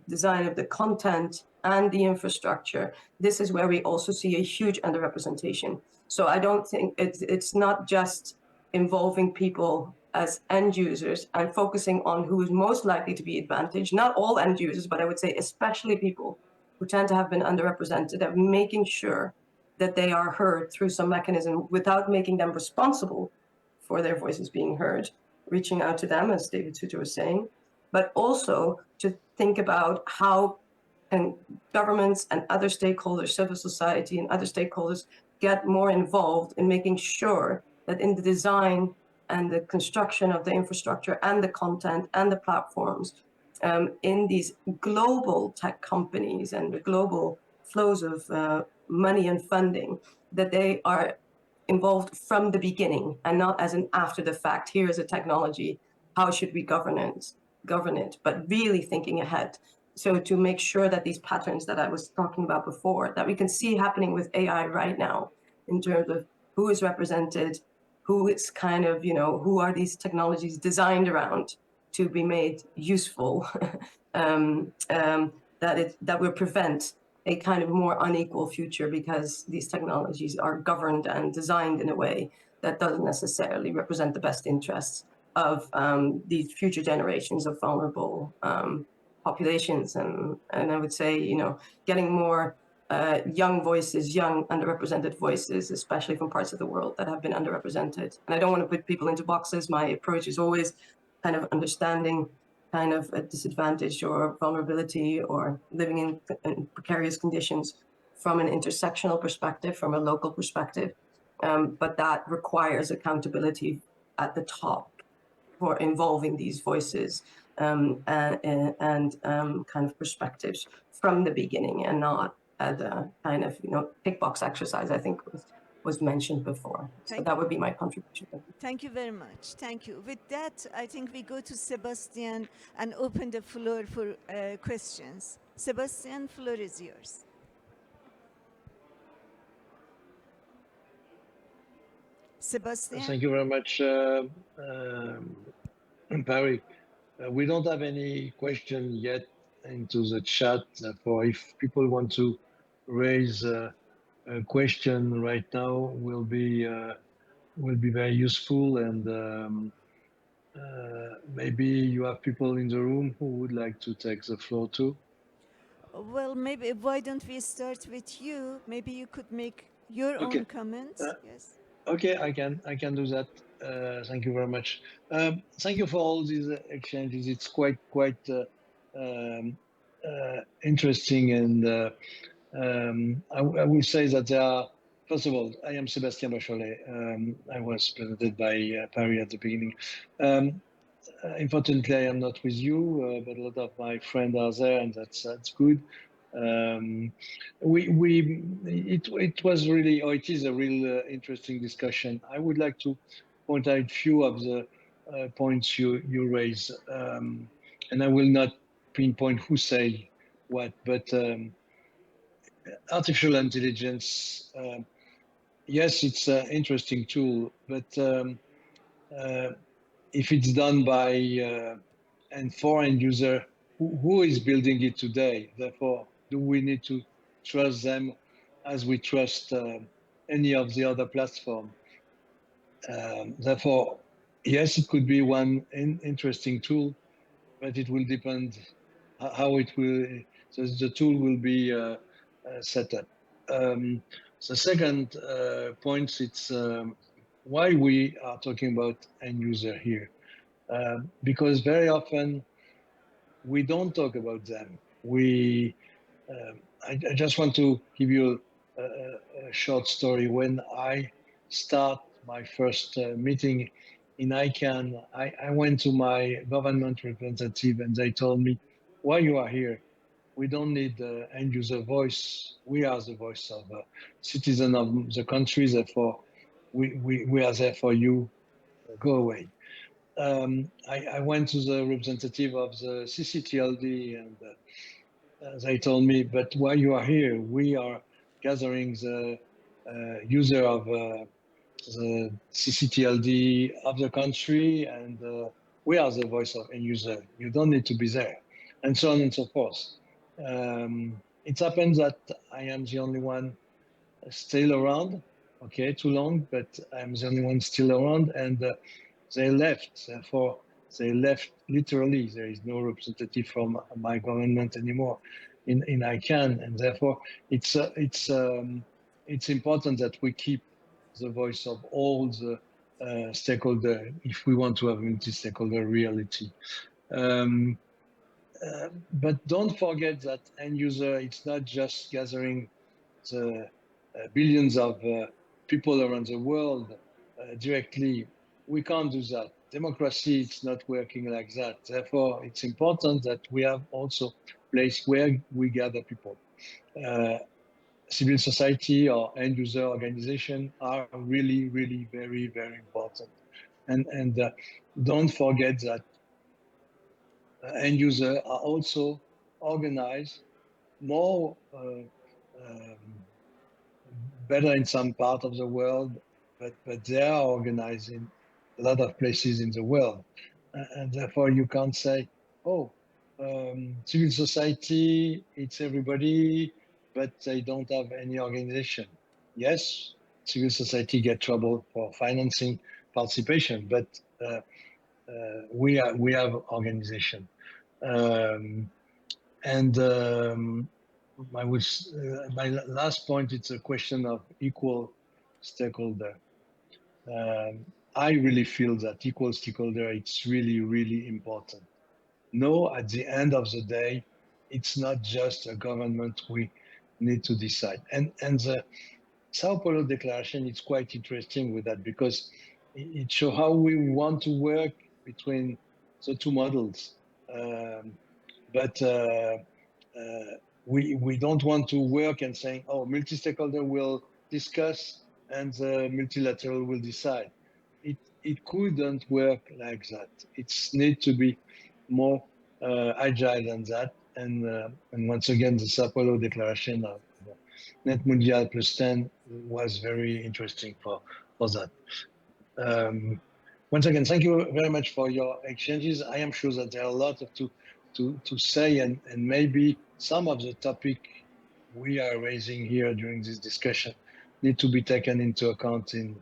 S10: design of the content and the infrastructure, this is where we also see a huge underrepresentation. So I don't think it's not just involving people as end users and focusing on who is most likely to be advantaged, not all end users, but I would say especially people who tend to have been underrepresented, of making sure that they are heard through some mechanism without making them responsible for their voices being heard, reaching out to them, as David Suter was saying, but also to think about how can governments and other stakeholders, civil society and other stakeholders, get more involved in making sure that in the design and the construction of the infrastructure and the content and the platforms in these global tech companies and the global flows of money and funding, that they are involved from the beginning and not as an after the fact, here is a technology, how should we govern it, but really thinking ahead. So to make sure that these patterns that I was talking about before, that we can see happening with AI right now in terms of who is represented, who is kind of, who are these technologies designed around to be made useful, that will prevent a kind of more unequal future because these technologies are governed and designed in a way that doesn't necessarily represent the best interests of these future generations of vulnerable populations. And I would say, getting more young voices, young underrepresented voices, especially from parts of the world that have been underrepresented. And I don't want to put people into boxes. My approach is always kind of understanding kind of a disadvantage or vulnerability or living in precarious conditions from an intersectional perspective, from a local perspective. But that requires accountability at the top for involving these voices and kind of perspectives from the beginning and not at a kind of, tick box exercise, I think was mentioned before. So that would be my contribution.
S1: Thank you very much. Thank you. With that, I think we go to Sebastian and open the floor for questions. Sebastian, floor is yours. Sebastian?
S8: Thank you very much, Barry. We don't have any question yet into the chat. Therefore, if people want to raise a question right now, will be very useful. And maybe you have people in the room who would like to take the floor too.
S1: Well, maybe why don't we start with you? Maybe you could make your own comments. Yes.
S8: Okay, I can do that. Thank you very much. Thank you for all these exchanges. It's quite interesting, and I will say that there are. First of all, I am Sébastien Bacholet. I was presented by Barry at the beginning. Unfortunately, I am not with you, but a lot of my friends are there, and that's good. It was really, or it is a real interesting discussion. I would like to point out a few of the points you raise, and I will not pinpoint who say what, but artificial intelligence, yes, it's an interesting tool, but if it's done by and for end user, who is building it today? Therefore, do we need to trust them as we trust any of the other platform? Therefore, yes, it could be one interesting tool, but it will depend how it will. So the tool will be set up. The second point, it's why we are talking about end user here. Because very often we don't talk about them. I just want to give you a short story. When I start my first meeting in ICANN, I went to my government representative and they told me, why you are here? We don't need the end user voice. We are the voice of citizen of the country. Therefore, we are there for you. Go away. I went to the representative of the CCTLD and they told me, but why you are here? We are gathering the user of the CCTLD of the country and we are the voice of end user. You don't need to be there, and so on and so forth. It happens that I am the only one still around. Okay, too long, but I'm the only one still around, and they left. Therefore, they left literally. There is no representative from my government anymore in ICANN, and therefore it's important that we keep the voice of all the stakeholder if we want to have multi-stakeholder reality. But don't forget that end user, it's not just gathering the billions of people around the world directly. We can't do that. Democracy, it's not working like that. Therefore, it's important that we have also place where we gather people. Civil society or end user organization are really, really very, very important. And don't forget that end users are also organized more better in some part of the world, but they are organized in a lot of places in the world. And therefore you can't say, oh, civil society, it's everybody, but they don't have any organization. Yes, civil society get trouble for financing participation, but we have organization. And my last point, it's a question of equal stakeholder. I really feel that equal stakeholder, it's really, really important. No, at the end of the day, it's not just a government we need to decide. And the Sao Paulo Declaration is quite interesting with that because it shows how we want to work between the two models. But we don't want to work and saying, oh, multi-stakeholder will discuss and the multilateral will decide. It couldn't work like that. It's need to be more agile than that. And once again, the Sao Paulo Declaration of Net Mundial plus 10 was very interesting for that. Once again, thank you very much for your exchanges. I am sure that there are a lot to say, and maybe some of the topic we are raising here during this discussion need to be taken into account in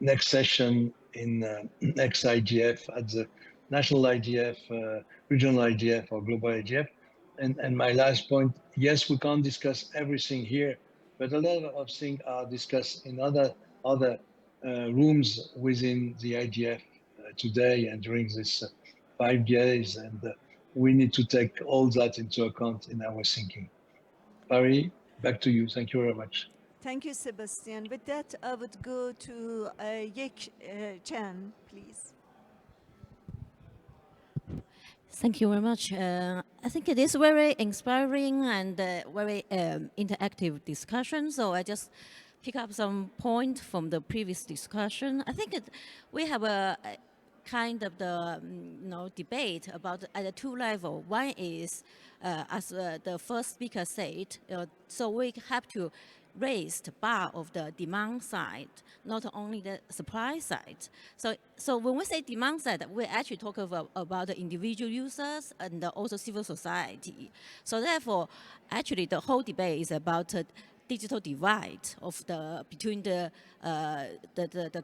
S8: next session in next IGF at the national IGF, regional IGF or global IGF. And my last point, yes, we can't discuss everything here, but a lot of things are discussed in other rooms within the IGF today and during this 5 days. And we need to take all that into account in our thinking. Barry, back to you. Thank you very much.
S1: Thank you, Sebastian. With that, I would go to Yek Chan, please.
S11: Thank you very much. I think it is very inspiring and very interactive discussion. So I just pick up some point from the previous discussion. I think we have a kind of the debate about at a two level. One is, as the first speaker said, so we have to raise the bar of the demand side, not only the supply side. So when we say demand side, we actually talk about the individual users and also civil society. So therefore, actually the whole debate is about digital divide of between the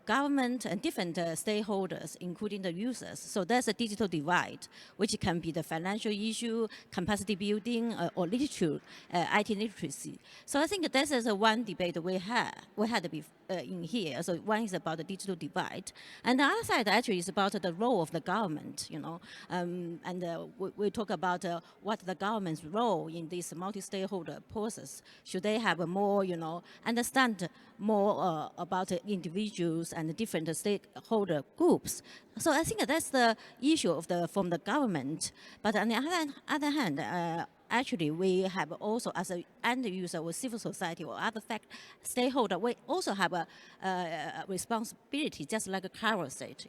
S11: government and different stakeholders, including the users. So there's a digital divide, which can be the financial issue, capacity building, or literature, IT literacy. So I think this is one debate we had in here. So one is about the digital divide, and the other side actually is about the role of the government. We talk about what the government's role in this multi-stakeholder process. Should they have a more, understand more about individuals and different stakeholder groups? So I think that's the issue from the government. But on the other hand, actually, we have also, as an end user or civil society or other stakeholder, we also have a responsibility, just like Carol said,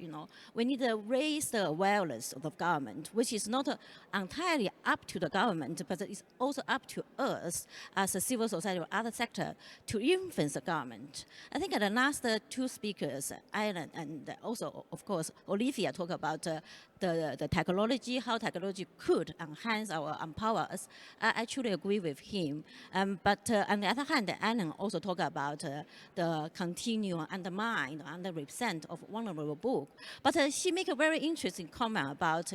S11: we need to raise the awareness of the government, which is not entirely up to the government, but it's also up to us as a civil society or other sector to influence the government. I think the last two speakers, Alan and also, of course, Olivia, talk about the technology, how technology could enhance or empower us. I actually agree with him. But on the other hand, Alan also talked about the continual undermine, underrepresent of vulnerable book. But she make a very interesting comment about,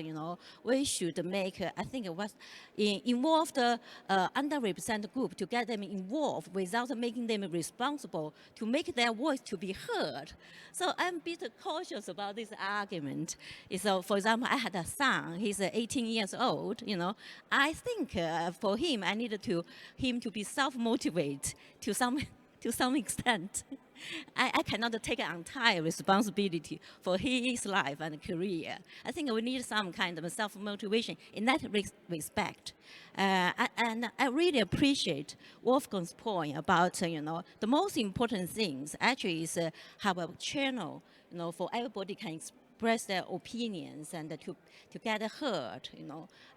S11: we should make, I think it was involve the underrepresented group to get them involved without making them responsible to make their voice to be heard. So I'm a bit cautious about this argument. So, for example, I had a son. He's 18 years old. I think for him, I needed him to be self-motivated to some to some extent. I cannot take an entire responsibility for his life and career. I think we need some kind of self-motivation in that respect. And I really appreciate Wolfgang's point about, the most important things actually is have a channel, for everybody can express their opinions and to get heard,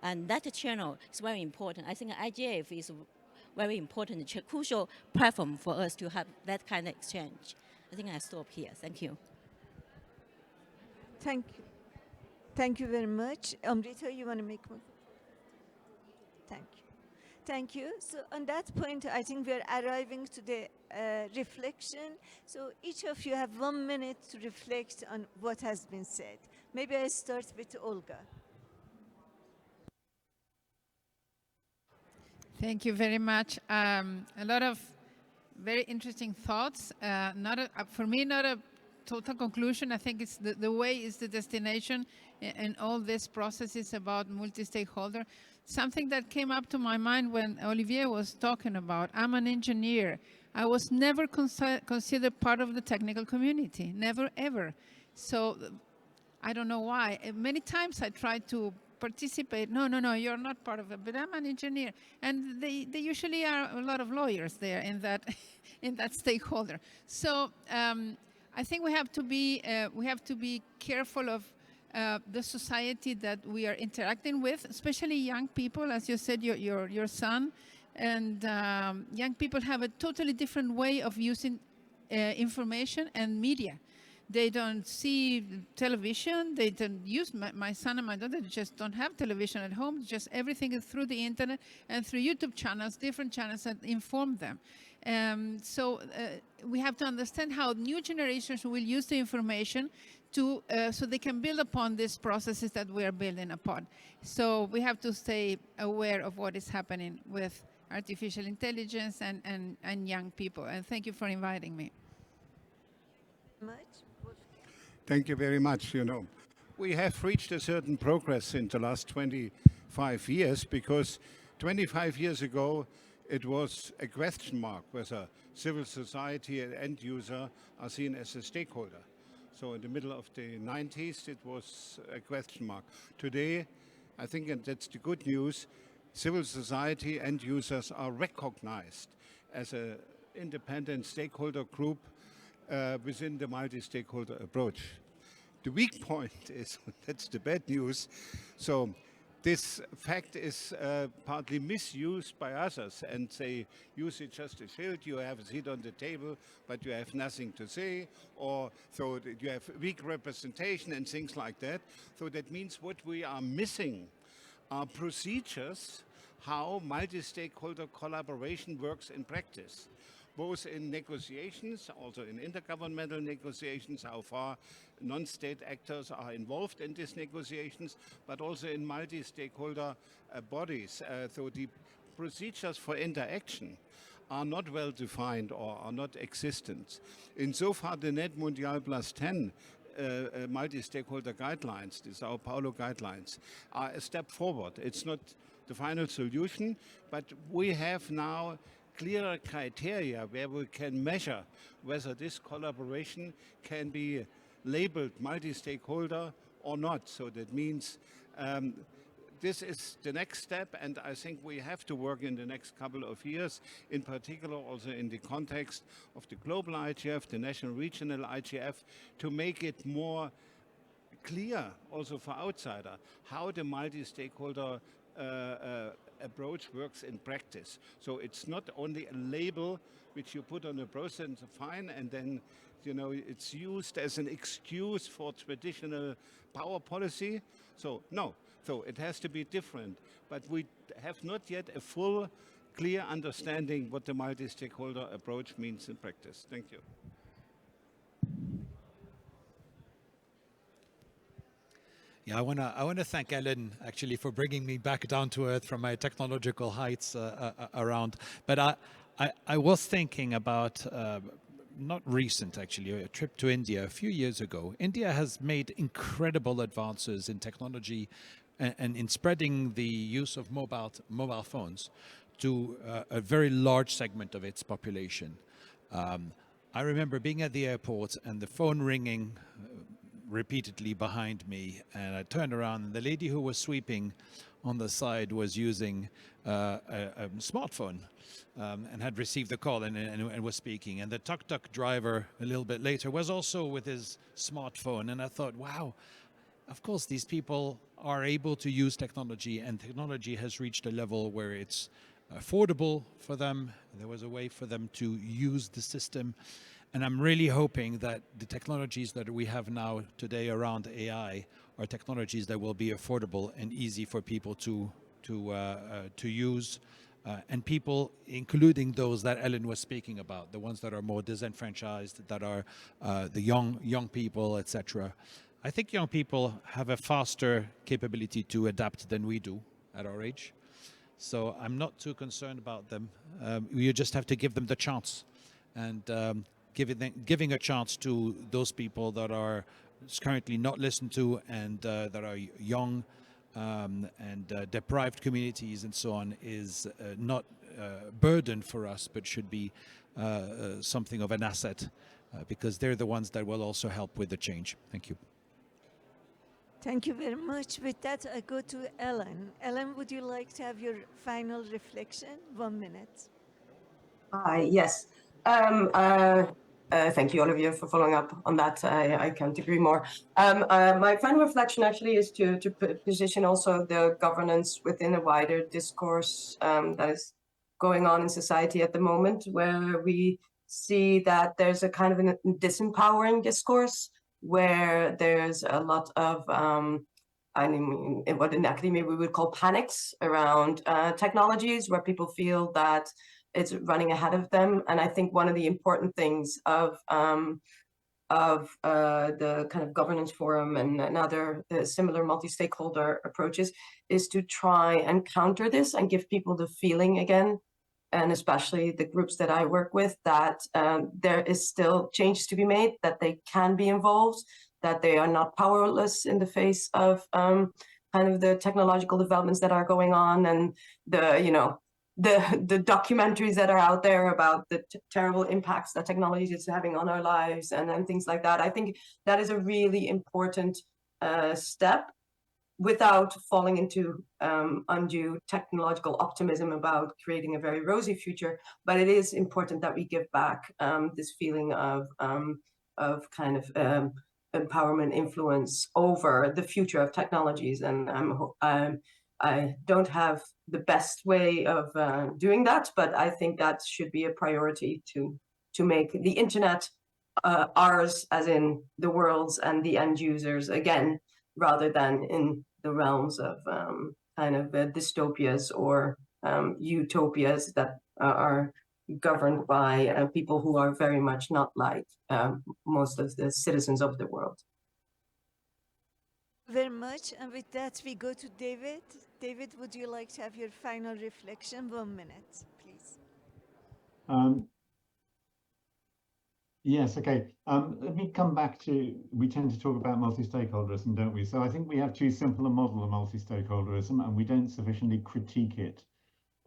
S11: and that channel is very important. I think IGF is very important, crucial platform for us to have that kind of exchange. I think I stop here. Thank you.
S1: Thank you. Thank you very much. Amrita, you want to make one? Thank you. Thank you. So on that point, I think we're arriving to the reflection. So each of you have 1 minute to reflect on what has been said. Maybe I start with Olga.
S5: Thank you very much. A lot of very interesting thoughts. For me, not a total conclusion. I think it's the way is the destination, and all this process is about multi-stakeholder. Something that came up to my mind when Olivier was talking about, I'm an engineer. I was never considered part of the technical community, never ever. So I don't know why. Many times I tried to participate. No, you're not part of it, but I'm an engineer. And they usually are a lot of lawyers there in that in that stakeholder. So I think we have to be careful of the society that we are interacting with, especially young people, as you said, your son. And young people have a totally different way of using information and media. They don't see television. They don't use, my son and my daughter just don't have television at home. Just everything is through the internet and through YouTube channels, different channels that inform them. So we have to understand how new generations will use the information to, so they can build upon these processes that we are building upon. So we have to stay aware of what is happening with artificial intelligence and young people. And thank you for inviting me.
S6: Thank you very much. We have reached a certain progress in the last 25 years, because 25 years ago, it was a question mark whether civil society and end user are seen as a stakeholder. So in the middle of the 90s, it was a question mark. Today, I think, and that's the good news, civil society end users are recognized as an independent stakeholder group within the multi-stakeholder approach. The weak point is, that's the bad news, so this fact is partly misused by others, and they use it just to shield. You have a seat on the table, but you have nothing to say, or so you have weak representation and things like that. So that means what we are missing are procedures how multi-stakeholder collaboration works in practice, both in negotiations, also in intergovernmental negotiations, how far non-state actors are involved in these negotiations, but also in multi-stakeholder bodies. So the procedures for interaction are not well defined or are not existent. Insofar, the Net Mundial Plus 10 multi-stakeholder guidelines, the Sao Paulo guidelines, are a step forward. It's not the final solution, but we have now clearer criteria where we can measure whether this collaboration can be labeled multi-stakeholder or not. So that means this is the next step, and I think we have to work in the next couple of years, in particular also in the context of the global IGF, the national regional IGF, to make it more clear also for outsider how the multi-stakeholder approach works in practice. So it's not only a label which you put on a process, fine, and then it's used as an excuse for traditional power policy. So no, so it has to be different. But we have not yet a full, clear understanding what the multi-stakeholder approach means in practice. Thank you.
S7: Yeah, I wanna thank Ellen actually for bringing me back down to earth from my technological heights around. But I was thinking about not recent actually, a trip to India a few years ago. India has made incredible advances in technology and in spreading the use of mobile phones to a very large segment of its population. I remember being at the airport and the phone ringing repeatedly behind me, and I turned around and the lady who was sweeping on the side was using a smartphone and had received the call and was speaking. And the tuk-tuk driver a little bit later was also with his smartphone. And I thought, wow, of course, these people are able to use technology, and technology has reached a level where it's affordable for them. There was a way for them to use the system. And I'm really hoping that the technologies that we have now today around AI are technologies that will be affordable and easy for people to use. And people, including those that Ellen was speaking about, the ones that are more disenfranchised, that are the young people, etc. I think young people have a faster capability to adapt than we do at our age. So I'm not too concerned about them. You just have to give them the chance. And giving a chance to those people that are currently not listened to and that are young and deprived communities and so on is not a burden for us, but should be something of an asset because they're the ones that will also help with the change. Thank you.
S1: Thank you very much. With that, I go to Ellen. Ellen, would you like to have your final reflection? 1 minute.
S10: Yes. Thank you, Olivier, for following up on that. I can't agree more. My final reflection actually is to position also the governance within a wider discourse that is going on in society at the moment, where we see that there's a kind of a disempowering discourse, where there's a lot of I mean, what in academia we would call panics around technologies, where people feel that it's running ahead of them. And I think one of the important things of the kind of governance forum and other similar multi-stakeholder approaches is to try and counter this and give people the feeling again, and especially the groups that I work with, that there is still change to be made, that they can be involved, that they are not powerless in the face of kind of the technological developments that are going on, and the documentaries that are out there about the terrible impacts that technology is having on our lives and things like that. I think that is a really important step, without falling into undue technological optimism about creating a very rosy future. But it is important that we give back this feeling of kind of empowerment, influence over the future of technologies. And I don't have the best way of doing that, but I think that should be a priority to make the internet ours, as in the world's and the end users again, rather than in the realms of kind of dystopias or utopias that are governed by people who are very much not like most of the citizens of the world.
S1: Very much. And with that, we go to David. David, would you like to have your final reflection? 1 minute, please.
S4: Yes, okay. Let me come back to, we tend to talk about multi-stakeholderism, don't we? So I think we have too simple a model of multi-stakeholderism, and we don't sufficiently critique it.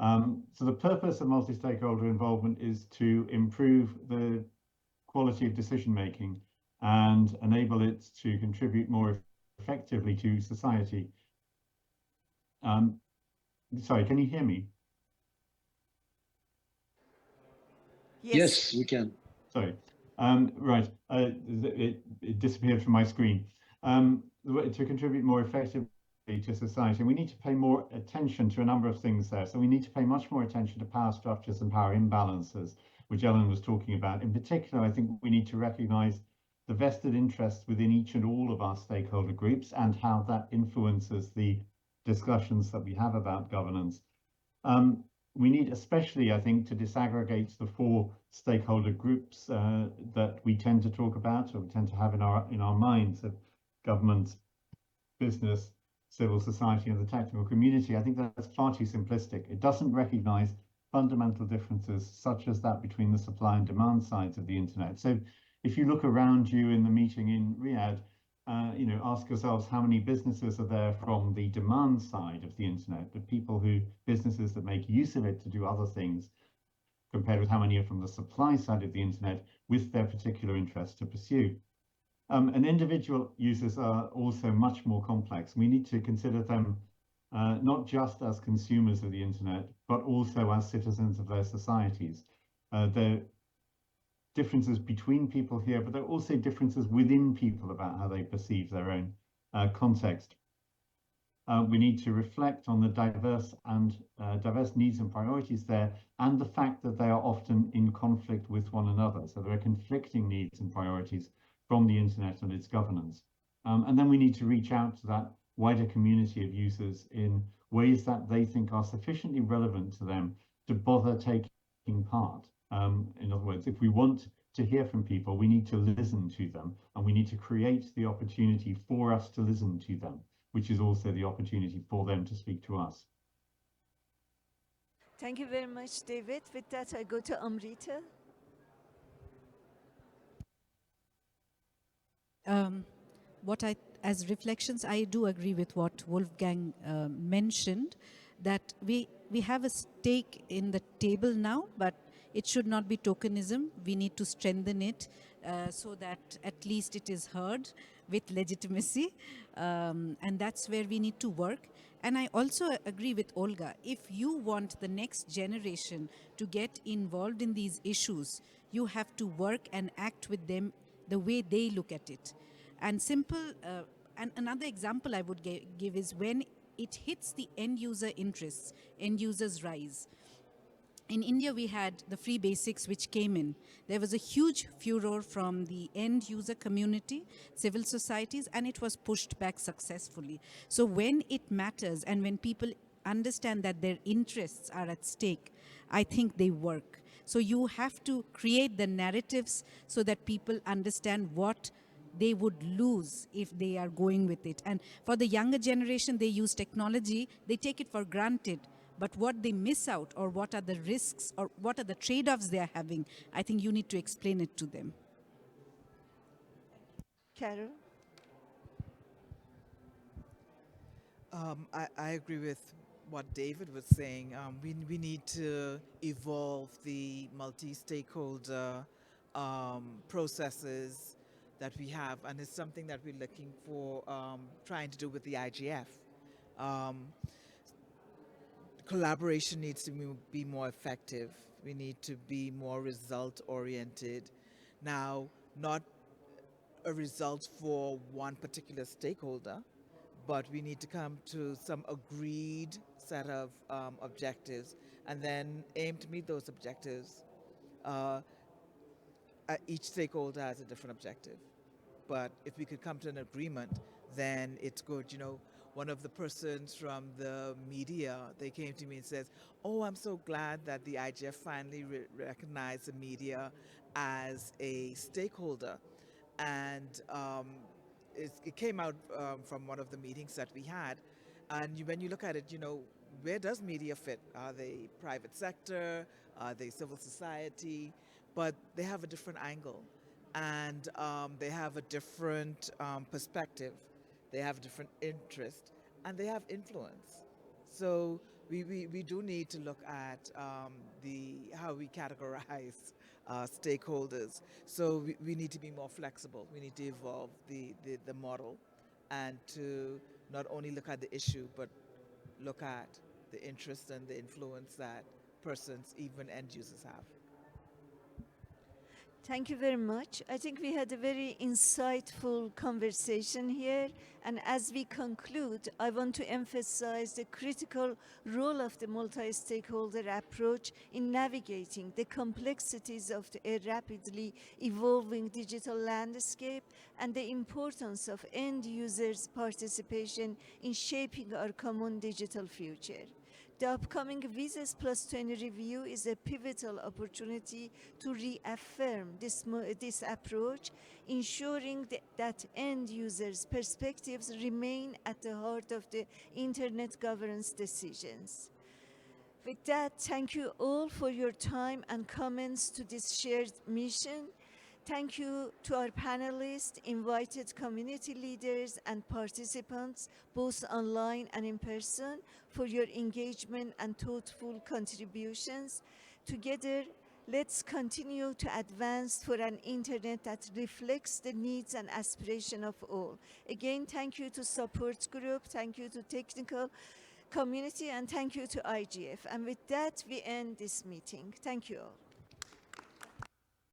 S4: So the purpose of multi-stakeholder involvement is to improve the quality of decision-making and enable it to contribute more effectively to society. Sorry, can you hear me?
S8: Yes, we can.
S4: Sorry. Right, it disappeared from my screen. To contribute more effectively to society, we need to pay more attention to a number of things there. So we need to pay much more attention to power structures and power imbalances, which Ellen was talking about. In particular, I think we need to recognize the vested interests within each and all of our stakeholder groups and how that influences the discussions that we have about governance. We need especially, I think, to disaggregate the 4 stakeholder groups that we tend to talk about, or we tend to have in our minds, of government, business, civil society, and the technical community. I think that's far too simplistic. It doesn't recognize fundamental differences such as that between the supply and demand sides of the internet. So if you look around you in the meeting in Riyadh, ask yourselves how many businesses are there from the demand side of the internet, the businesses that make use of it to do other things, compared with how many are from the supply side of the internet with their particular interests to pursue. And individual users are also much more complex. We need to consider them not just as consumers of the internet, but also as citizens of their societies. There are differences between people here, but there are also differences within people about how they perceive their own context. We need to reflect on the diverse needs and priorities there, and the fact that they are often in conflict with one another. So there are conflicting needs and priorities from the internet and its governance. And then we need to reach out to that wider community of users in ways that they think are sufficiently relevant to them to bother taking part. In other words, if we want to hear from people, we need to listen to them, and we need to create the opportunity for us to listen to them, which is also the opportunity for them to speak to us.
S1: Thank you very much, David. With that, I go to Amrita.
S3: As reflections, I do agree with what Wolfgang mentioned, that we have a stake in the table now, but it should not be tokenism. We need to strengthen it so that at least it is heard with legitimacy, and that's where we need to work. And I also agree with Olga. If you want the next generation to get involved in these issues, you have to work and act with them the way they look at it. And and another example I would give is when it hits the end user interests, end users rise. In India, we had the free basics which came in. There was a huge furor from the end user community, civil societies, and it was pushed back successfully. So when it matters and when people understand that their interests are at stake, I think they work. So you have to create the narratives so that people understand what they would lose if they are going with it. And for the younger generation, they use technology, they take it for granted. But what they miss out, or what are the risks, or what are the trade-offs they are having, I think you need to explain it to them.
S1: Carol?
S2: I agree with what David was saying. We need to evolve the multi-stakeholder processes that we have, and it's something that we're looking for, trying to do with the IGF. Collaboration needs to be more effective. We need to be more result-oriented. Now, not a result for one particular stakeholder, but we need to come to some agreed set of objectives and then aim to meet those objectives. Each stakeholder has a different objective, but if we could come to an agreement, then it's good. You know, one of the persons from the media, they came to me and says, "Oh, I'm so glad that the IGF finally recognized the media as a stakeholder." And it came out from one of the meetings that we had. And when you look at it, you know, where does media fit? Are they private sector? Are they civil society? But they have a different angle, and they have a different perspective. They have a different interest, and they have influence. So we do need to look at how we categorize stakeholders. So we need to be more flexible. We need to evolve the model, and to not only look at the issue, but look at the interest and the influence that persons, even end users, have.
S1: Thank you very much. I think we had a very insightful conversation here. And as we conclude, I want to emphasize the critical role of the multi-stakeholder approach in navigating the complexities of a rapidly evolving digital landscape and the importance of end users' participation in shaping our common digital future. The upcoming Visas Plus 20 review is a pivotal opportunity to reaffirm this approach, ensuring that end users' perspectives remain at the heart of the internet governance decisions. With that, thank you all for your time and comments to this shared mission. Thank you to our panelists, invited community leaders, and participants, both online and in person, for your engagement and thoughtful contributions. Together, let's continue to advance for an internet that reflects the needs and aspiration of all. Again, thank you to support group, thank you to technical community, and thank you to IGF. And with that, we end this meeting. Thank you all.